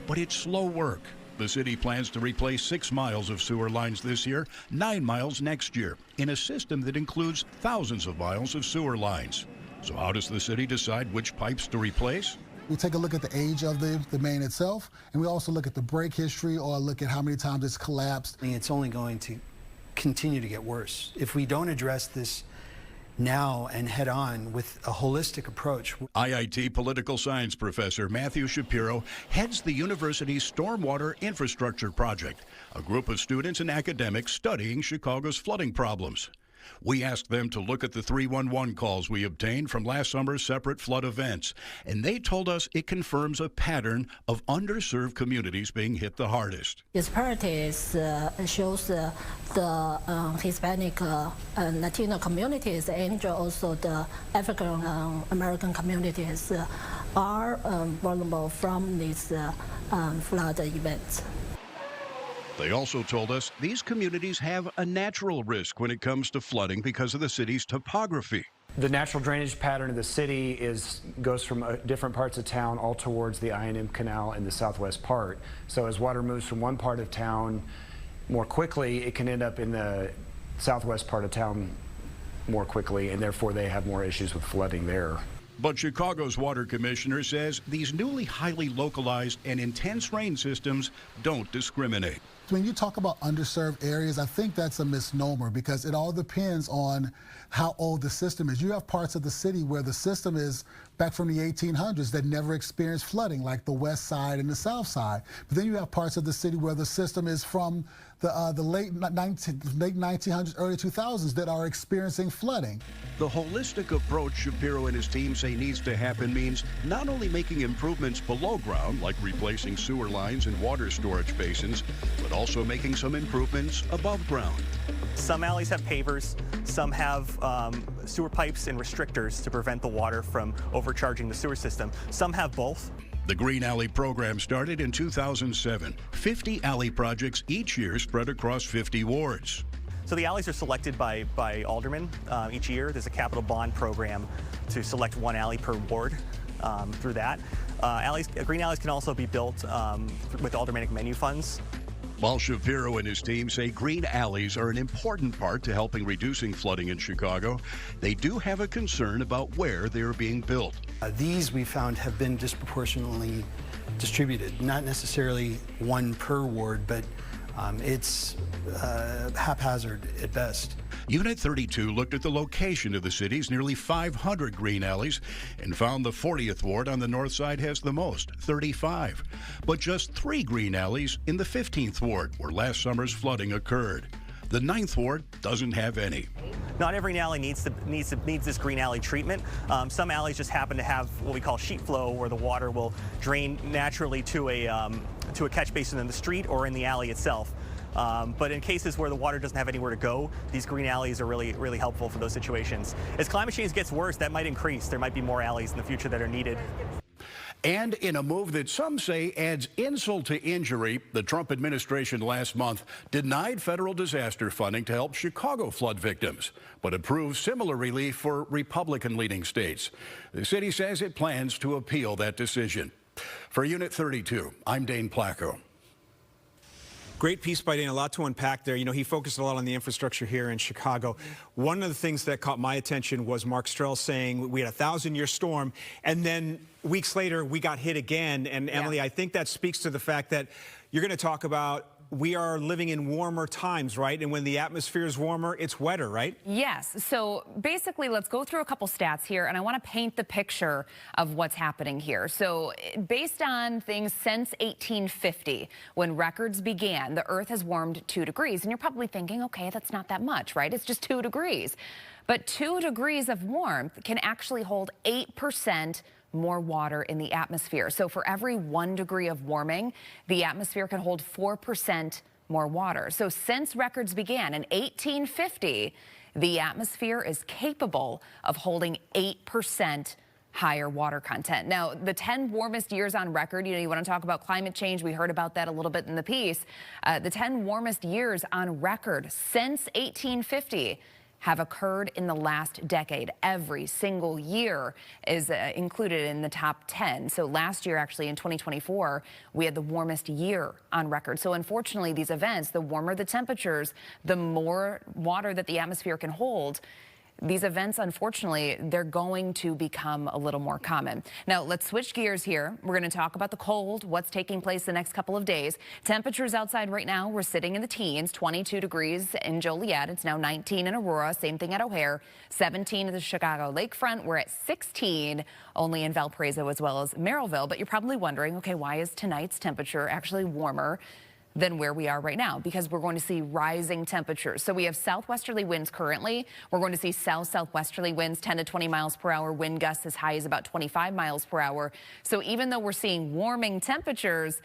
S25: But it's slow work. The city plans to replace 6 miles of sewer lines this year, 9 miles next year, in a system that includes thousands of miles of sewer lines. So how does the city decide which pipes to replace?
S8: We take a look at the age of the main itself, and we also look at the break history or look at how many times it's collapsed.
S15: It's only going to continue to get worse. If we don't address this now and head on with a holistic approach.
S25: IIT political science professor Matthew Shapiro heads the university's Stormwater Infrastructure Project, a group of students and academics studying Chicago's flooding problems. We asked them to look at the 311 calls we obtained from last summer's separate flood events, and they told us it confirms a pattern of underserved communities being hit the hardest.
S23: Disparities shows the Hispanic and Latino communities and also the African American communities are vulnerable from these flood events.
S25: They also told us these communities have a natural risk when it comes to flooding because of the city's topography.
S24: The natural drainage pattern of the city goes from different parts of town all towards the I&M Canal in the southwest part. So as water moves from one part of town more quickly, it can end up in the southwest part of town more quickly, and therefore they have more issues with flooding there.
S25: But Chicago's water commissioner says these newly highly localized and intense rain systems don't discriminate.
S8: When you talk about underserved areas, I think that's a misnomer because it all depends on how old the system is. You have parts of the city where the system is back from the 1800s that never experienced flooding, like the west side and the south side. But then you have parts of the city where the system is from the late 1900s, early 2000s that are experiencing flooding.
S25: The holistic approach Shapiro and his team say needs to happen means not only making improvements below ground, like replacing sewer lines and water storage basins, but also making some improvements above ground.
S26: Some alleys have pavers, some have sewer pipes and restrictors to prevent the water from overcharging the sewer system. Some have both.
S25: The Green Alley program started in 2007. 50 alley projects each year spread across 50 wards.
S26: So the alleys are selected by aldermen each year. There's a capital bond program to select one alley per ward. through that. Green alleys can also be built with aldermanic menu funds.
S25: While Shapiro and his team say green alleys are an important part to helping reducing flooding in Chicago, they do have a concern about where they are being built.
S15: These we found have been disproportionately distributed, not necessarily one per ward, but it's haphazard at best.
S25: Unit 32 looked at the location of the city's nearly 500 green alleys and found the 40th ward on the north side has the most, 35. But just 3 green alleys in the 15th ward where last summer's flooding occurred. The 9th ward doesn't have any.
S26: Not every alley needs this green alley treatment. Some alleys just happen to have what we call sheet flow, where the water will drain naturally to a catch basin in the street or in the alley itself. But in cases where the water doesn't have anywhere to go, these green alleys are really helpful for those situations. As climate change gets worse, that might increase. There might be more alleys in the future that are needed.
S25: And in a move that some say adds insult to injury, the Trump administration last month denied federal disaster funding to help Chicago flood victims, but approved similar relief for Republican-leading states. The city says it plans to appeal that decision. For Unit 32, I'm Dane Placco.
S21: Great piece by Dane, a lot to unpack there. You know, he focused a lot on the infrastructure here in Chicago. One of the things that caught my attention was Mark Strell saying we had a 1,000-year storm, and then weeks later we got hit again. And Emily, I think that speaks to the fact that you're going to talk about we are living in warmer times, right? And when the atmosphere is warmer, it's wetter, right?
S1: Yes. So basically, let's go through a couple stats here, and I want to paint the picture of what's happening here. So based on things since 1850, when records began, the Earth has warmed 2 degrees. And you're probably thinking, okay, that's not that much, right? It's just 2 degrees. But 2 degrees of warmth can actually hold 8% more water in the atmosphere. So for every 1 degree of warming, the atmosphere can hold 4% more water. So since records began in 1850, the atmosphere is capable of holding 8% higher water content. Now, the 10 warmest years on record, you want to talk about climate change. We heard about that a little bit in the piece. The 10 warmest years on record since 1850 have occurred in the last decade. Every single year is included in the top 10. So last year, actually, in 2024, we had the warmest year on record. So unfortunately, these events, the warmer the temperatures, the more water that the atmosphere can hold. These events, unfortunately, they're going to become a little more common. Now, let's switch gears here. We're going to talk about the cold, what's taking place the next couple of days. Temperatures outside right now, we're sitting in the teens, 22 degrees in Joliet. It's now 19 in Aurora, same thing at O'Hare, 17 in the Chicago lakefront. We're at 16 only in Valparaiso as well as Merrillville. But you're probably wondering, okay, why is tonight's temperature actually warmer than where we are right now? Because we're going to see rising temperatures. So we have southwesterly winds currently. We're going to see southwesterly winds, 10 to 20 miles per hour, wind gusts as high as about 25 miles per hour. So even though we're seeing warming temperatures,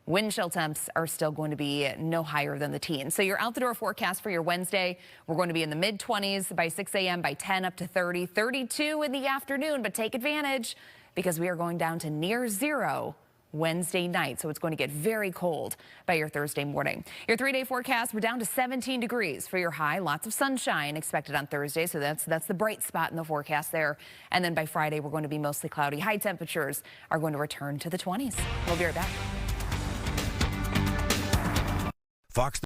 S1: wind chill temps are still going to be no higher than the teens. So your out the door forecast for your Wednesday, we're going to be in the mid-20s by 6 a.m., by 10 up to 30, 32 in the afternoon. But take advantage because we are going down to near zero Wednesday night, so it's going to get very cold by your Thursday morning. Your 3-day forecast, we're down to 17 degrees for your high. Lots of sunshine expected on Thursday, so that's the bright spot in the forecast there. And then by Friday, we're going to be mostly cloudy. High temperatures are going to return to the 20s. We'll be right back.
S7: Fox.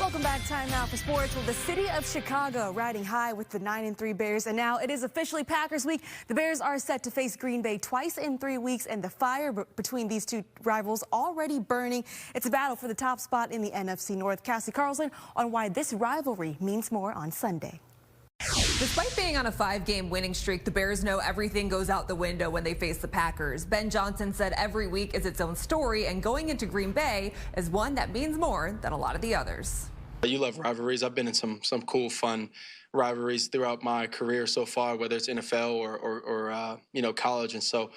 S7: Welcome back. Time now for sports. Well, the city of Chicago riding high with the 9-3 Bears, and now it is officially Packers week. The Bears are set to face Green Bay twice in 3 weeks, and the fire between these two rivals already burning. It's a battle for the top spot in the NFC North. Cassie Carlson on why this rivalry means more on Sunday.
S9: Despite being on a 5-game winning streak, the Bears know everything goes out the window when they face the Packers. Ben Johnson said every week is its own story, and going into Green Bay is one that means more than a lot of the others.
S10: You love rivalries. I've been in some cool, fun rivalries throughout my career so far, whether it's NFL or college. And so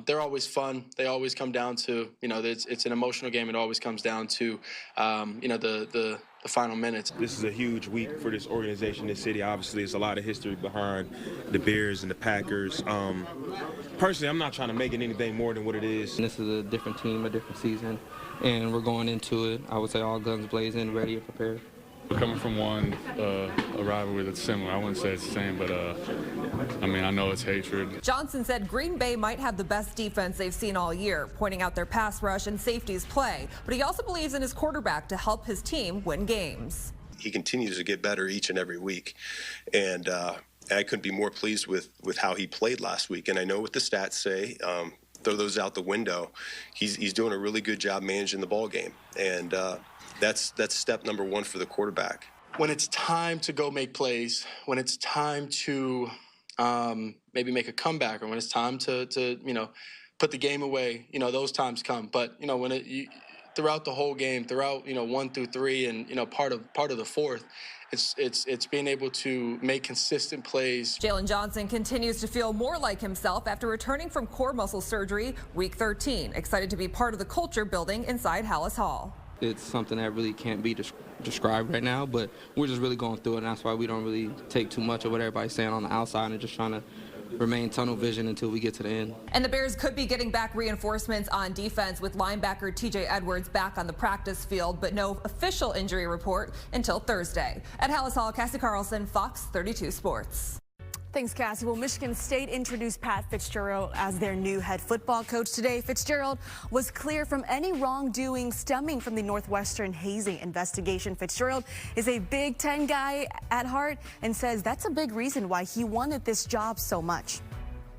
S10: they're always fun. They always come down to, it's an emotional game. It always comes down to, the final minutes.
S11: This is a huge week for this organization, this city. Obviously, there's a lot of history behind the Bears and the Packers. Personally, I'm not trying to make it anything more than what it is.
S12: This is a different team, a different season, and we're going into it, I would say, all guns blazing, ready and prepared.
S16: We're coming from a rivalry that's similar. I wouldn't say it's the same, but I know it's hatred.
S9: Johnson said Green Bay might have the best defense they've seen all year, pointing out their pass rush and safeties play. But he also believes in his quarterback to help his team win games.
S27: He continues to get better each and every week, and I couldn't be more pleased with how he played last week. And I know what the stats say. Throw those out the window. He's doing a really good job managing the ball game, and that's step number one for the quarterback.
S10: When it's time to go make plays, when it's time to maybe make a comeback, or when it's time to put the game away, those times come. But when throughout the whole game, throughout 1 through 3, and part of the fourth, it's being able to make consistent plays.
S9: Jalen Johnson continues to feel more like himself after returning from core muscle surgery week 13. Excited to be part of the culture building inside Hallis Hall.
S12: It's something that really can't be described right now, but we're just really going through it, and that's why we don't really take too much of what everybody's saying on the outside and just trying to remain tunnel vision until we get to the end.
S9: And the Bears could be getting back reinforcements on defense with linebacker TJ Edwards back on the practice field, but no official injury report until Thursday. At Hallis Hall, Cassie Carlson, Fox 32 Sports.
S7: Thanks, Cassie. Well, Michigan State introduced Pat Fitzgerald as their new head football coach today. Fitzgerald was clear from any wrongdoing stemming from the Northwestern hazing investigation. Fitzgerald is a Big Ten guy at heart and says that's a big reason why he wanted this job so much.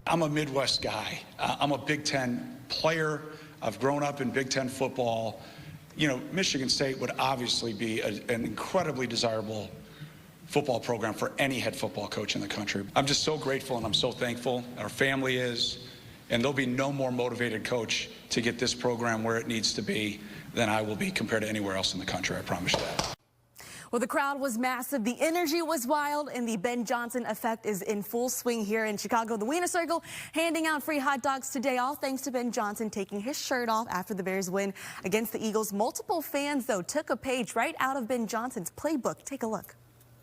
S5: I'm a Midwest guy. I'm a Big Ten player. I've grown up in Big Ten football. Michigan State would obviously be an incredibly desirable football program for any head football coach in the country. I'm just so grateful and I'm so thankful. Our family is, and there'll be no more motivated coach to get this program where it needs to be than I will be compared to anywhere else in the country, I promise you that.
S7: Well, the crowd was massive, the energy was wild, and the Ben Johnson effect is in full swing here in Chicago. The Wiener Circle handing out free hot dogs today, all thanks to Ben Johnson taking his shirt off after the Bears win against the Eagles. Multiple fans, though, took a page right out of Ben Johnson's playbook. Take a look.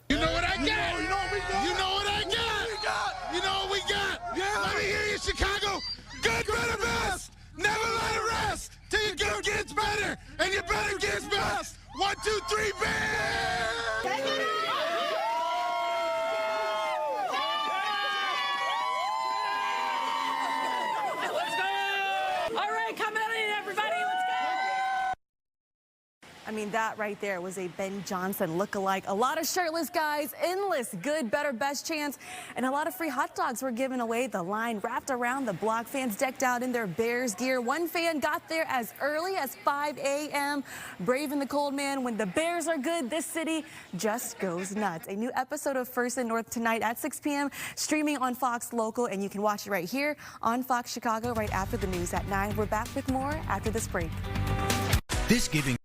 S14: You know what I got? You know what we got? You know what I got? You know what we got? Yeah. Let me hear you, Chicago. Good, better, best. Never let it rest till your good gets better and your better gets best. 1, 2, 3, Bears! Take it out!
S7: Let's go! All right, come on in, everybody. Let's go! I mean, that right there was a Ben Johnson look-alike. A lot of shirtless guys, endless good, better, best chance, and a lot of free hot dogs were given away. The line wrapped around the block. Fans decked out in their Bears gear. One fan got there as early as 5 a.m. braving the cold, man. When the Bears are good, this city just goes nuts. A new episode of First and North tonight at 6 p.m. streaming on Fox Local, and you can watch it right here on Fox Chicago right after the news at 9. We're back with more after this break.
S28: This giving.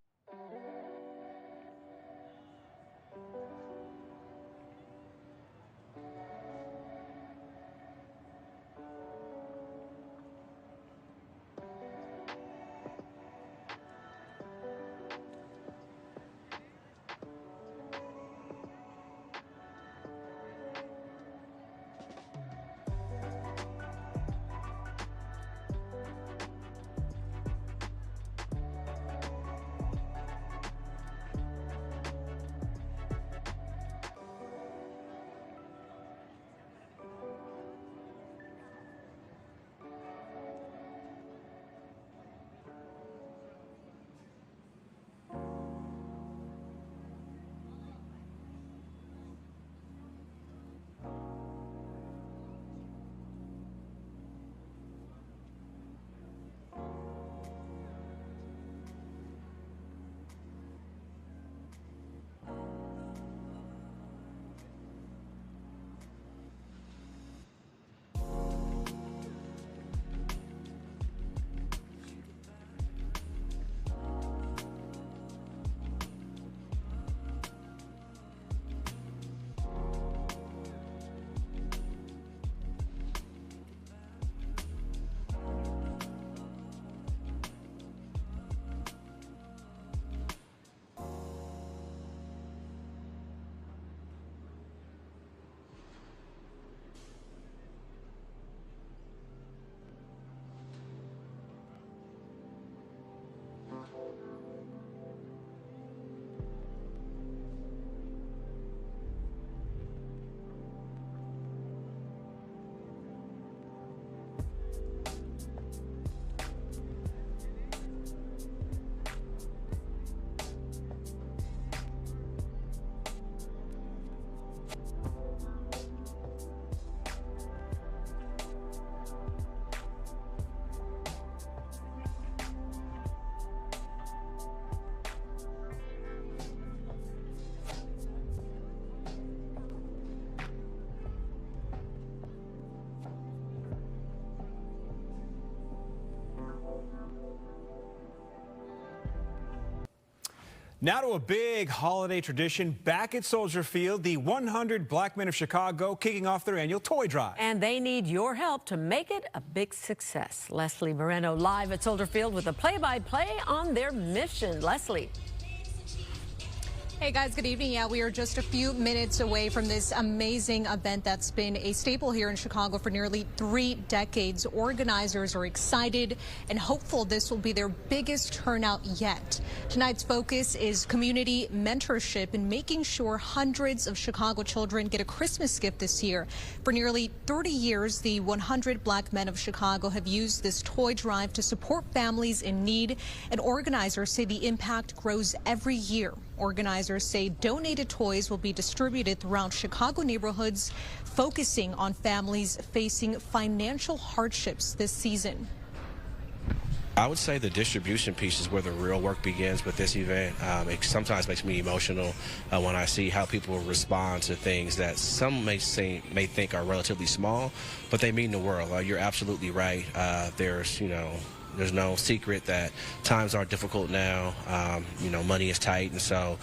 S21: Now to a big holiday tradition back at Soldier Field, the 100 Black Men of Chicago kicking off their annual toy drive.
S2: And they need your help to make it a big success. Leslie Moreno live at Soldier Field with a play-by-play on their mission. Leslie.
S4: Hey guys, good evening. Yeah, we are just a few minutes away from this amazing event that's been a staple here in Chicago for nearly 3 decades. Organizers are excited and hopeful this will be their biggest turnout yet. Tonight's focus is community mentorship and making sure hundreds of Chicago children get a Christmas gift this year. For nearly 30 years, the 100 Black Men of Chicago have used this toy drive to support families in need, and organizers say the impact grows every year. Organizers say donated toys will be distributed throughout Chicago neighborhoods, focusing on families facing financial hardships this season.
S6: I would say the distribution piece is where the real work begins with this event. It sometimes makes me emotional when I see how people respond to things that some may think are relatively small, but they mean the world. You're absolutely right. There's no secret that times are difficult now. Money is tight, and so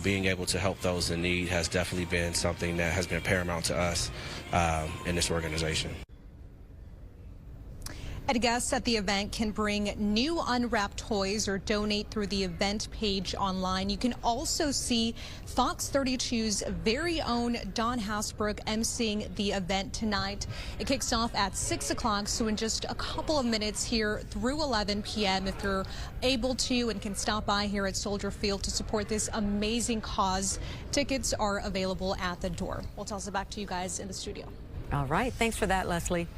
S6: being able to help those in need has definitely been something that has been paramount to us in this organization.
S4: And guests at the event can bring new unwrapped toys or donate through the event page online. You can also see Fox 32's very own Don Hasbrook emceeing the event tonight. It kicks off at 6 o'clock, so in just a couple of minutes here through 11 p.m. If you're able to and can stop by here at Soldier Field to support this amazing cause, tickets are available at the door. We'll toss it back to you guys in the studio.
S2: All right. Thanks for that, Leslie.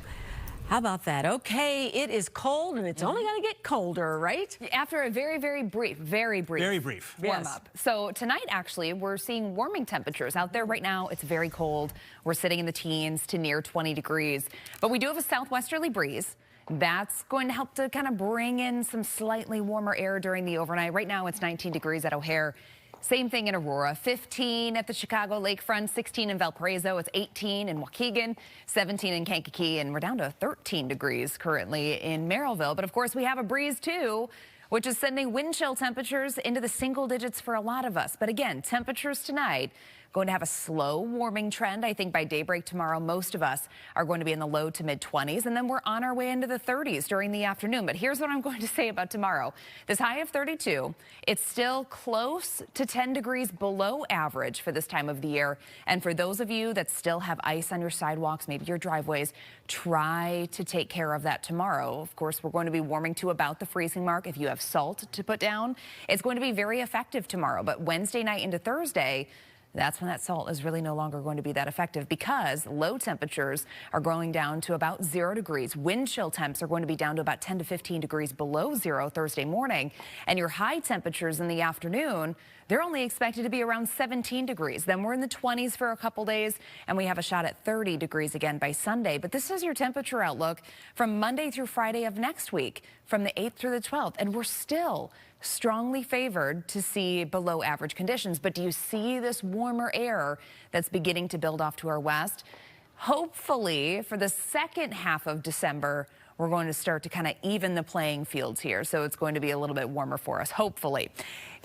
S2: How about that? Okay, it is cold, and it's only going to get colder, right?
S1: After a very brief warm up. So tonight, actually, we're seeing warming temperatures out there right now. It's very cold. We're sitting in the teens to near 20 degrees. But we do have a southwesterly breeze. That's going to help to kind of bring in some slightly warmer air during the overnight. Right now, it's 19 degrees at O'Hare. Same thing in Aurora, 15 at the Chicago lakefront, 16 in Valparaiso, it's 18 in Waukegan, 17 in Kankakee, and we're down to 13 degrees currently in Merrillville. But of course, we have a breeze too, which is sending wind chill temperatures into the single digits for a lot of us. But again, temperatures tonight going to have a slow warming trend. I think by daybreak tomorrow, most of us are going to be in the low to mid 20s, and then we're on our way into the 30s during the afternoon. But here's what I'm going to say about tomorrow. This high of 32, it's still close to 10 degrees below average for this time of the year. And for those of you that still have ice on your sidewalks, maybe your driveways, try to take care of that tomorrow. Of course, we're going to be warming to about the freezing mark. If you have salt to put down, it's going to be very effective tomorrow. But Wednesday night into Thursday, that's when that salt is really no longer going to be that effective, because low temperatures are going down to about 0 degrees. Wind chill temps are going to be down to about 10 to 15 degrees below zero Thursday morning. And your high temperatures in the afternoon, they're only expected to be around 17 degrees. Then we're in the 20s for a couple days, and we have a shot at 30 degrees again by Sunday. But this is your temperature outlook from Monday through Friday of next week, from the 8th through the 12th. And we're still strongly favored to see below average conditions. But do you see this warmer air that's beginning to build off to our west? Hopefully, for the second half of December, we're going to start to kind of even the playing fields here. So it's going to be a little bit warmer for us, hopefully.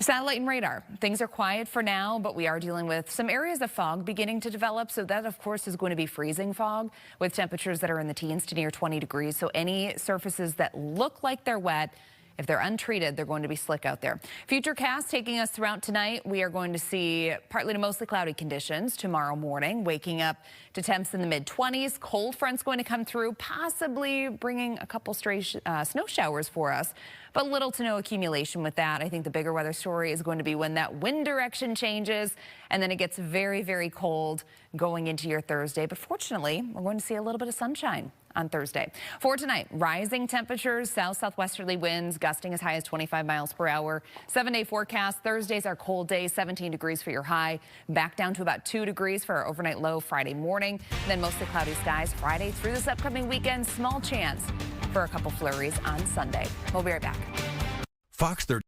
S1: Satellite and radar. Things are quiet for now, but we are dealing with some areas of fog beginning to develop. So that, of course, is going to be freezing fog with temperatures that are in the teens to near 20 degrees. So any surfaces that look like they're wet, if they're untreated, they're going to be slick out there. Futurecast taking us throughout tonight. We are going to see partly to mostly cloudy conditions tomorrow morning, waking up to temps in the mid-20s. Cold front's going to come through, possibly bringing a couple stray snow showers for us, but little to no accumulation with that. I think the bigger weather story is going to be when that wind direction changes, and then it gets very cold going into your Thursday. But fortunately, we're going to see a little bit of sunshine on Thursday. For tonight, rising temperatures, southwesterly winds gusting as high as 25 miles per hour. 7-day forecast. Thursday's our cold day, 17 degrees for your high. Back down to about 2 degrees for our overnight low Friday morning. Then mostly cloudy skies Friday through this upcoming weekend. Small chance for a couple flurries on Sunday. We'll be right back.
S28: Fox 30.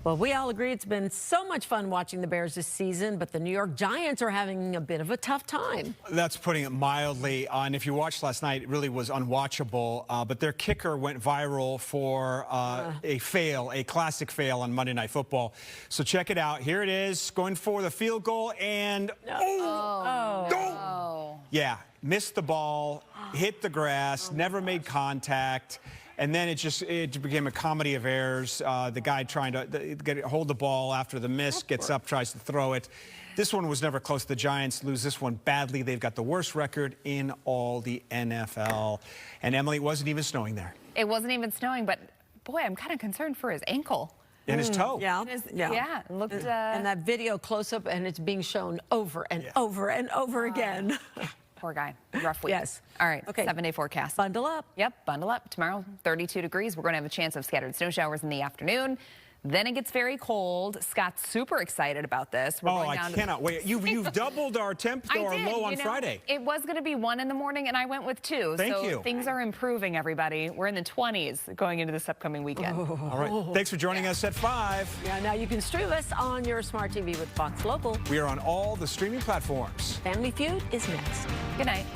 S2: Well, we all agree it's been so much fun watching the Bears this season, but the New York Giants are having a bit of a tough time.
S21: That's putting it mildly. And if you watched last night, it really was unwatchable. But their kicker went viral for a classic fail on Monday Night Football. So check it out. Here it is, going for the field goal, and yeah, missed the ball, hit the grass, never made contact. And then it became a comedy of errors. The guy trying to hold the ball after the miss, gets up, tries to throw it. This one was never close. The Giants lose this one badly. They've got the worst record in all the NFL. And Emily, it wasn't even snowing there.
S1: It wasn't even snowing, but boy, I'm kind of concerned for his ankle.
S21: And his toe.
S2: Yeah.
S1: Yeah, it looked...
S2: And that video close-up, and it's being shown over and over and over again.
S1: Poor guy. Rough week.
S2: Yes.
S1: All right.
S2: Okay.
S1: 7-day forecast.
S2: Bundle up.
S1: Yep. Bundle up. Tomorrow, 32 degrees. We're going to have a chance of scattered snow showers in the afternoon. Then it gets very cold. Scott's super excited about this.
S21: We're going down I cannot wait. You've doubled our low on Friday.
S1: It was going to be 1 in the morning, and I went with 2.
S21: Thank you.
S1: Things are improving, everybody. We're in the 20s going into this upcoming weekend.
S21: All right. Thanks for joining us at 5.
S2: Yeah, now you can stream us on your smart TV with Fox Local.
S21: We are on all the streaming platforms.
S2: Family Feud is next.
S1: Good night.